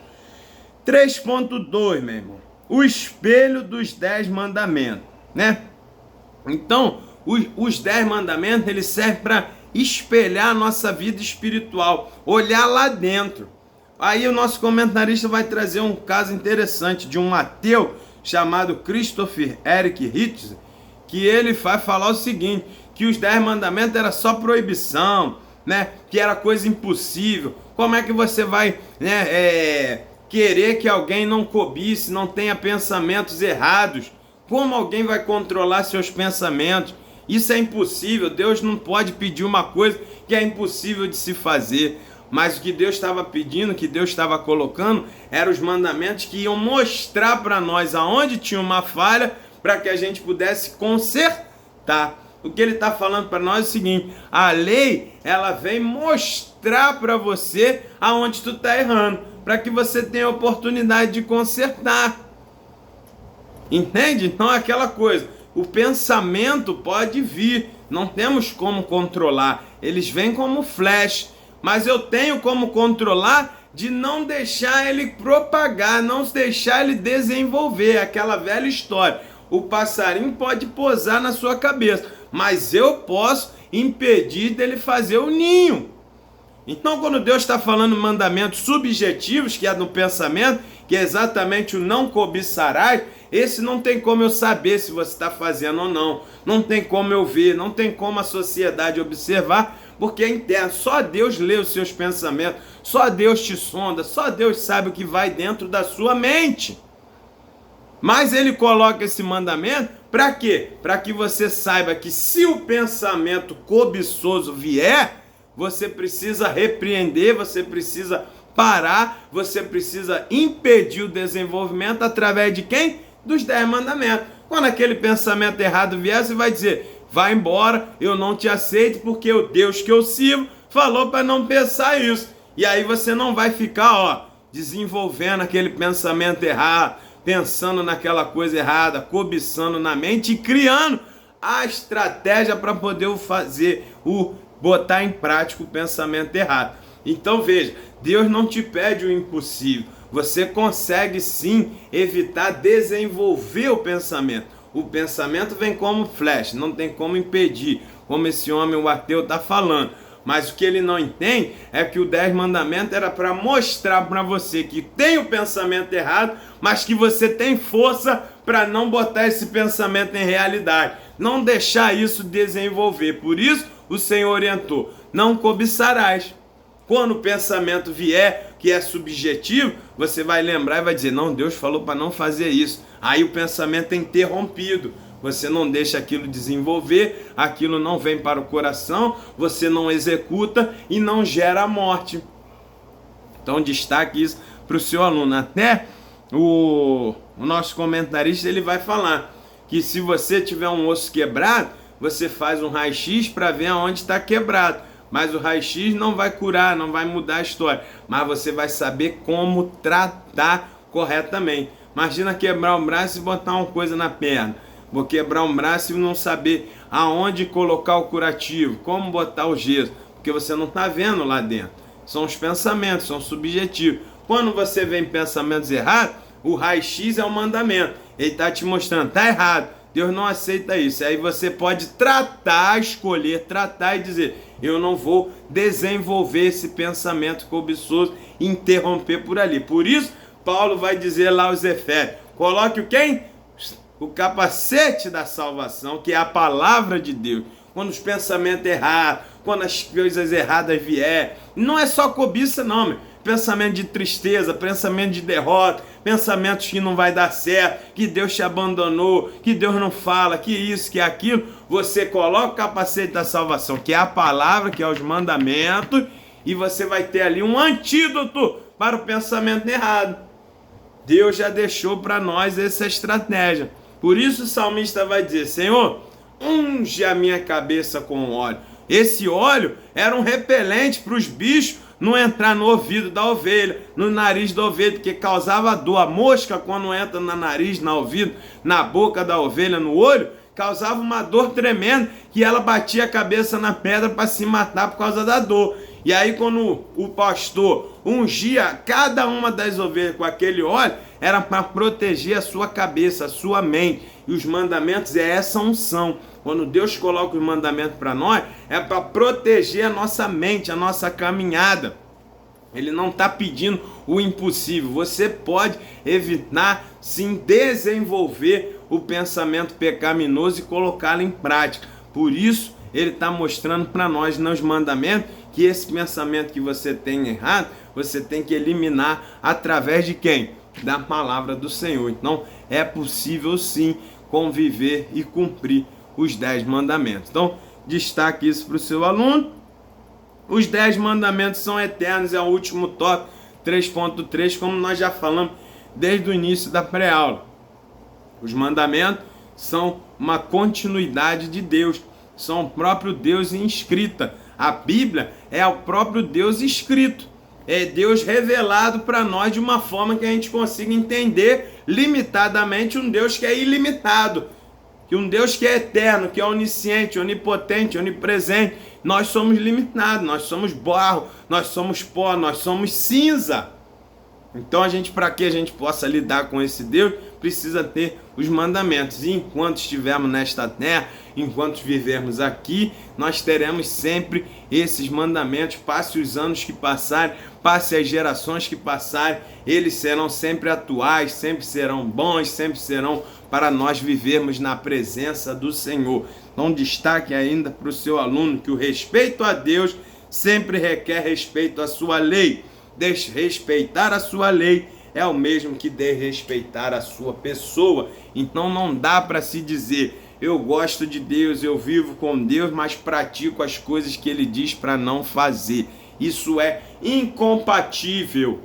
3.2, meu irmão. O espelho dos 10 mandamentos, né? Então, os 10 mandamentos, eles servem para espelhar a nossa vida espiritual, olhar lá dentro. Aí o nosso comentarista vai trazer um caso interessante de um ateu chamado Christopher Eric Hitchens, que ele vai falar o seguinte, que os 10 mandamentos era só proibição, né? Que era coisa impossível. Como é que você vai, né, querer que alguém não cobice, não tenha pensamentos errados? Como alguém vai controlar seus pensamentos? Isso é impossível. Deus não pode pedir uma coisa que é impossível de se fazer. Mas o que Deus estava pedindo, que Deus estava colocando, eram os mandamentos que iam mostrar para nós aonde tinha uma falha, para que a gente pudesse consertar. O que ele está falando para nós é o seguinte: a lei, ela vem mostrar para você aonde tu está errando, para que você tenha a oportunidade de consertar. Entende? Então é aquela coisa, o pensamento pode vir, não temos como controlar, eles vêm como flash, mas eu tenho como controlar de não deixar ele propagar, não deixar ele desenvolver, aquela velha história. O passarinho pode pousar na sua cabeça, mas eu posso impedir dele fazer o ninho. Então, quando Deus está falando mandamentos subjetivos, que é no pensamento, que é exatamente o não cobiçarás, esse não tem como eu saber se você está fazendo ou não. Não tem como eu ver, não tem como a sociedade observar, porque é interno. Só Deus lê os seus pensamentos, só Deus te sonda, só Deus sabe o que vai dentro da sua mente. Mas ele coloca esse mandamento para quê? Para que você saiba que se o pensamento cobiçoso vier, você precisa repreender, você precisa parar, você precisa impedir o desenvolvimento através de quem? Dos 10 mandamentos. Quando aquele pensamento errado vier, você vai dizer: vai embora, eu não te aceito, porque o Deus que eu sirvo falou para não pensar isso. E aí você não vai ficar, desenvolvendo aquele pensamento errado, pensando naquela coisa errada, cobiçando na mente e criando a estratégia para poder botar em prática o pensamento errado. Então veja, Deus não te pede o impossível. Você consegue sim evitar desenvolver o pensamento. O pensamento vem como flash, não tem como impedir, como esse homem, o ateu, está falando. Mas o que ele não entende é que o 10 mandamentos era para mostrar para você que tem o pensamento errado, mas que você tem força para não botar esse pensamento em realidade, não deixar isso desenvolver. Por isso o Senhor orientou: não cobiçarás. Quando o pensamento vier, que é subjetivo, você vai lembrar e vai dizer: não, Deus falou para não fazer isso. Aí o pensamento é interrompido. Você não deixa aquilo desenvolver, aquilo não vem para o coração, você não executa e não gera a morte. Então destaque isso para o seu aluno. Até o nosso comentarista ele vai falar que se você tiver um osso quebrado, você faz um raio-x para ver aonde está quebrado. Mas o raio-x não vai curar, não vai mudar a história. Mas você vai saber como tratar corretamente. Imagina quebrar um braço e botar uma coisa na perna. Vou quebrar um braço e não saber aonde colocar o curativo, como botar o gesso, porque você não está vendo lá dentro. São os pensamentos, são subjetivos. Quando você vê em pensamentos errados, o raio-x é um mandamento. Ele está te mostrando: está errado, Deus não aceita isso. Aí você pode tratar, escolher, tratar e dizer: eu não vou desenvolver esse pensamento cobiçoso, interromper por ali. Por isso, Paulo vai dizer lá aos Efésios: coloque o quem? O capacete da salvação, que é a palavra de Deus. Quando os pensamentos errados, quando as coisas erradas vier, não é só cobiça não, meu. Pensamento de tristeza, pensamento de derrota, pensamentos que não vai dar certo, que Deus te abandonou, que Deus não fala, que isso, que aquilo. Você coloca o capacete da salvação, que é a palavra, que é os mandamentos, e você vai ter ali um antídoto para o pensamento errado. Deus já deixou para nós essa estratégia. Por isso o salmista vai dizer: Senhor, unge a minha cabeça com óleo. Esse óleo era um repelente para os bichos não entrar no ouvido da ovelha, no nariz da ovelha, porque causava dor. A mosca, quando entra no nariz, no ouvido, na boca da ovelha, no olho, causava uma dor tremenda, que ela batia a cabeça na pedra para se matar por causa da dor. E aí quando o pastor ungia cada uma das ovelhas com aquele óleo, era para proteger a sua cabeça, a sua mente. E os mandamentos é essa unção. Quando Deus coloca os mandamentos para nós, é para proteger a nossa mente, a nossa caminhada. Ele não está pedindo o impossível. Você pode evitar, sim, desenvolver o pensamento pecaminoso e colocá-lo em prática. Por isso, ele está mostrando para nós nos mandamentos que esse pensamento que você tem errado, você tem que eliminar através de quem? Da palavra do Senhor. Então, é possível sim conviver e cumprir os 10 mandamentos. Então, destaque isso para o seu aluno. Os 10 mandamentos são eternos, é o último tópico, 3.3, como nós já falamos desde o início da pré-aula. Os mandamentos são uma continuidade de Deus, são o próprio Deus em escrita. A Bíblia é o próprio Deus escrito, é Deus revelado para nós de uma forma que a gente consiga entender limitadamente um Deus que é ilimitado, que um Deus que é eterno, que é onisciente, onipotente, onipresente. Nós somos limitados, nós somos barro, nós somos pó, nós somos cinza. Então para que a gente possa lidar com esse Deus, precisa ter os mandamentos. E enquanto estivermos nesta terra, enquanto vivermos aqui, nós teremos sempre esses mandamentos. Passe os anos que passarem, passe as gerações que passarem, eles serão sempre atuais, sempre serão bons, sempre serão para nós vivermos na presença do Senhor. Então destaque ainda para o seu aluno que o respeito a Deus sempre requer respeito à sua lei. Desrespeitar a sua lei é o mesmo que desrespeitar a sua pessoa. Então não dá para se dizer: eu gosto de Deus, eu vivo com Deus, mas pratico as coisas que Ele diz para não fazer. Isso é incompatível.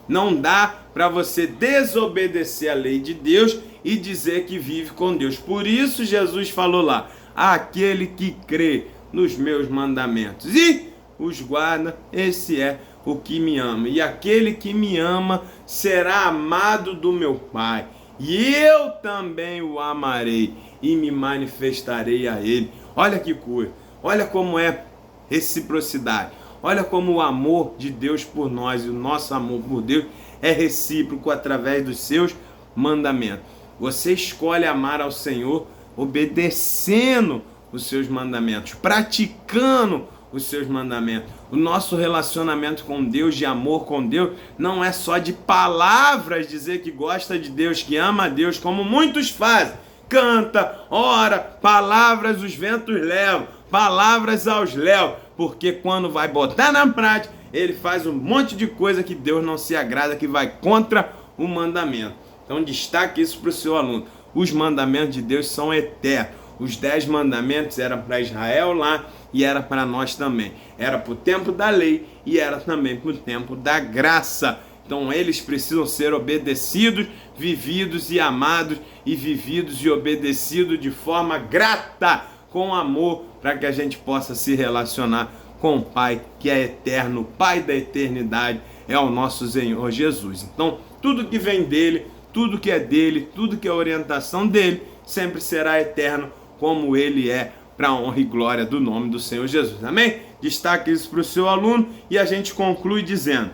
Não dá para você desobedecer a lei de Deus e dizer que vive com Deus. Por isso Jesus falou lá: aquele que crê nos meus mandamentos e os guarda, esse é o que me ama. E aquele que me ama será amado do meu Pai. E eu também o amarei e me manifestarei a ele. Olha que coisa. Olha como é reciprocidade. Olha como o amor de Deus por nós e o nosso amor por Deus é recíproco através dos seus mandamentos. Você escolhe amar ao Senhor obedecendo os seus mandamentos, praticando os seus mandamentos. O nosso relacionamento com Deus, de amor com Deus, não é só de palavras dizer que gosta de Deus, que ama a Deus, como muitos fazem. Canta, ora, palavras os ventos levam, palavras aos léus, porque quando vai botar na prática, ele faz um monte de coisa que Deus não se agrada, que vai contra o mandamento. Então destaque isso para o seu aluno. Os mandamentos de Deus são eternos. Os 10 mandamentos eram para Israel lá e era para nós também. Era para o tempo da lei e era também para o tempo da graça. Então eles precisam ser obedecidos, vividos e amados, e vividos e obedecidos de forma grata, com amor, para que a gente possa se relacionar com o Pai que é eterno, o Pai da eternidade, é o nosso Senhor Jesus. Então tudo que vem dele, tudo que é dele, tudo que é orientação dele, sempre será eterno, como ele é, para a honra e glória do nome do Senhor Jesus. Amém? Destaque isso para o seu aluno e a gente conclui dizendo: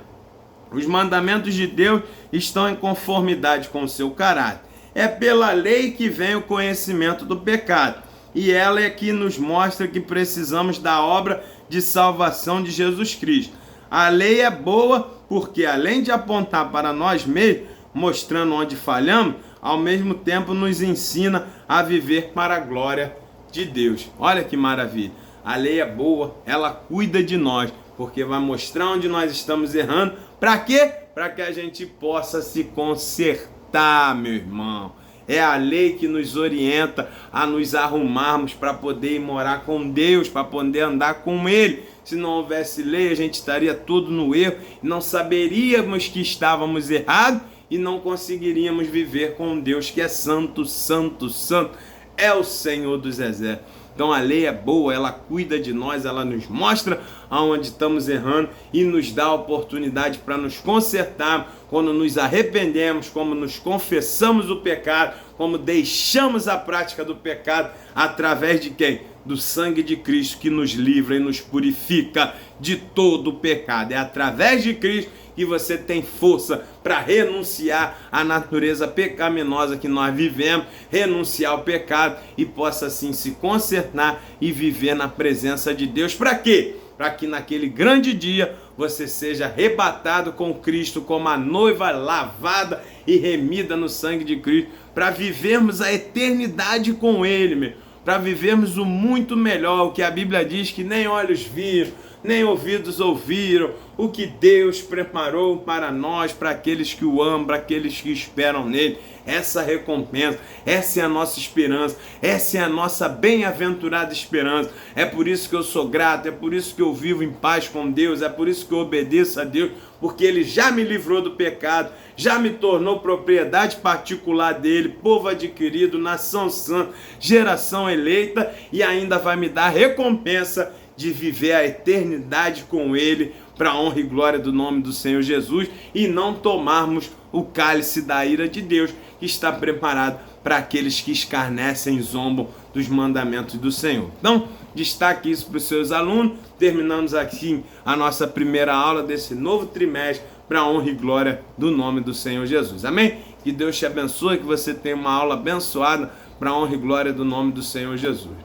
os mandamentos de Deus estão em conformidade com o seu caráter. É pela lei que vem o conhecimento do pecado, e ela é que nos mostra que precisamos da obra de salvação de Jesus Cristo. A lei é boa porque, além de apontar para nós mesmos, mostrando onde falhamos, ao mesmo tempo nos ensina a viver para a glória de Deus. Olha que maravilha. A lei é boa, ela cuida de nós, porque vai mostrar onde nós estamos errando. Para quê? Para que a gente possa se consertar, meu irmão. É a lei que nos orienta a nos arrumarmos para poder ir morar com Deus, para poder andar com Ele. Se não houvesse lei, a gente estaria tudo no erro, não saberíamos que estávamos errados e não conseguiríamos viver com um Deus que é santo, santo, santo, é o Senhor dos exércitos. Então a lei é boa, ela cuida de nós, ela nos mostra aonde estamos errando e nos dá a oportunidade para nos consertar quando nos arrependemos, como nos confessamos o pecado, como deixamos a prática do pecado, através de quem? Do sangue de Cristo, que nos livra e nos purifica de todo o pecado. É através de Cristo que você tem força para renunciar à natureza pecaminosa que nós vivemos, renunciar ao pecado e possa assim se consertar e viver na presença de Deus. Para quê? Para que naquele grande dia você seja arrebatado com Cristo como a noiva lavada e remida no sangue de Cristo, para vivermos a eternidade com Ele, para vivermos o muito melhor, o que a Bíblia diz que nem olhos viram, nem ouvidos ouviram o que Deus preparou para nós, para aqueles que o amam, para aqueles que esperam nele. Essa recompensa, essa é a nossa esperança, essa é a nossa bem-aventurada esperança. É por isso que eu sou grato, é por isso que eu vivo em paz com Deus, é por isso que eu obedeço a Deus, porque Ele já me livrou do pecado, já me tornou propriedade particular dele, povo adquirido, nação santa, geração eleita, e ainda vai me dar recompensa de viver a eternidade com Ele, para a honra e glória do nome do Senhor Jesus, e não tomarmos o cálice da ira de Deus, que está preparado para aqueles que escarnecem e zombam dos mandamentos do Senhor. Então, destaque isso para os seus alunos. Terminamos aqui a nossa primeira aula desse novo trimestre, para a honra e glória do nome do Senhor Jesus. Amém? Que Deus te abençoe, que você tenha uma aula abençoada, para a honra e glória do nome do Senhor Jesus.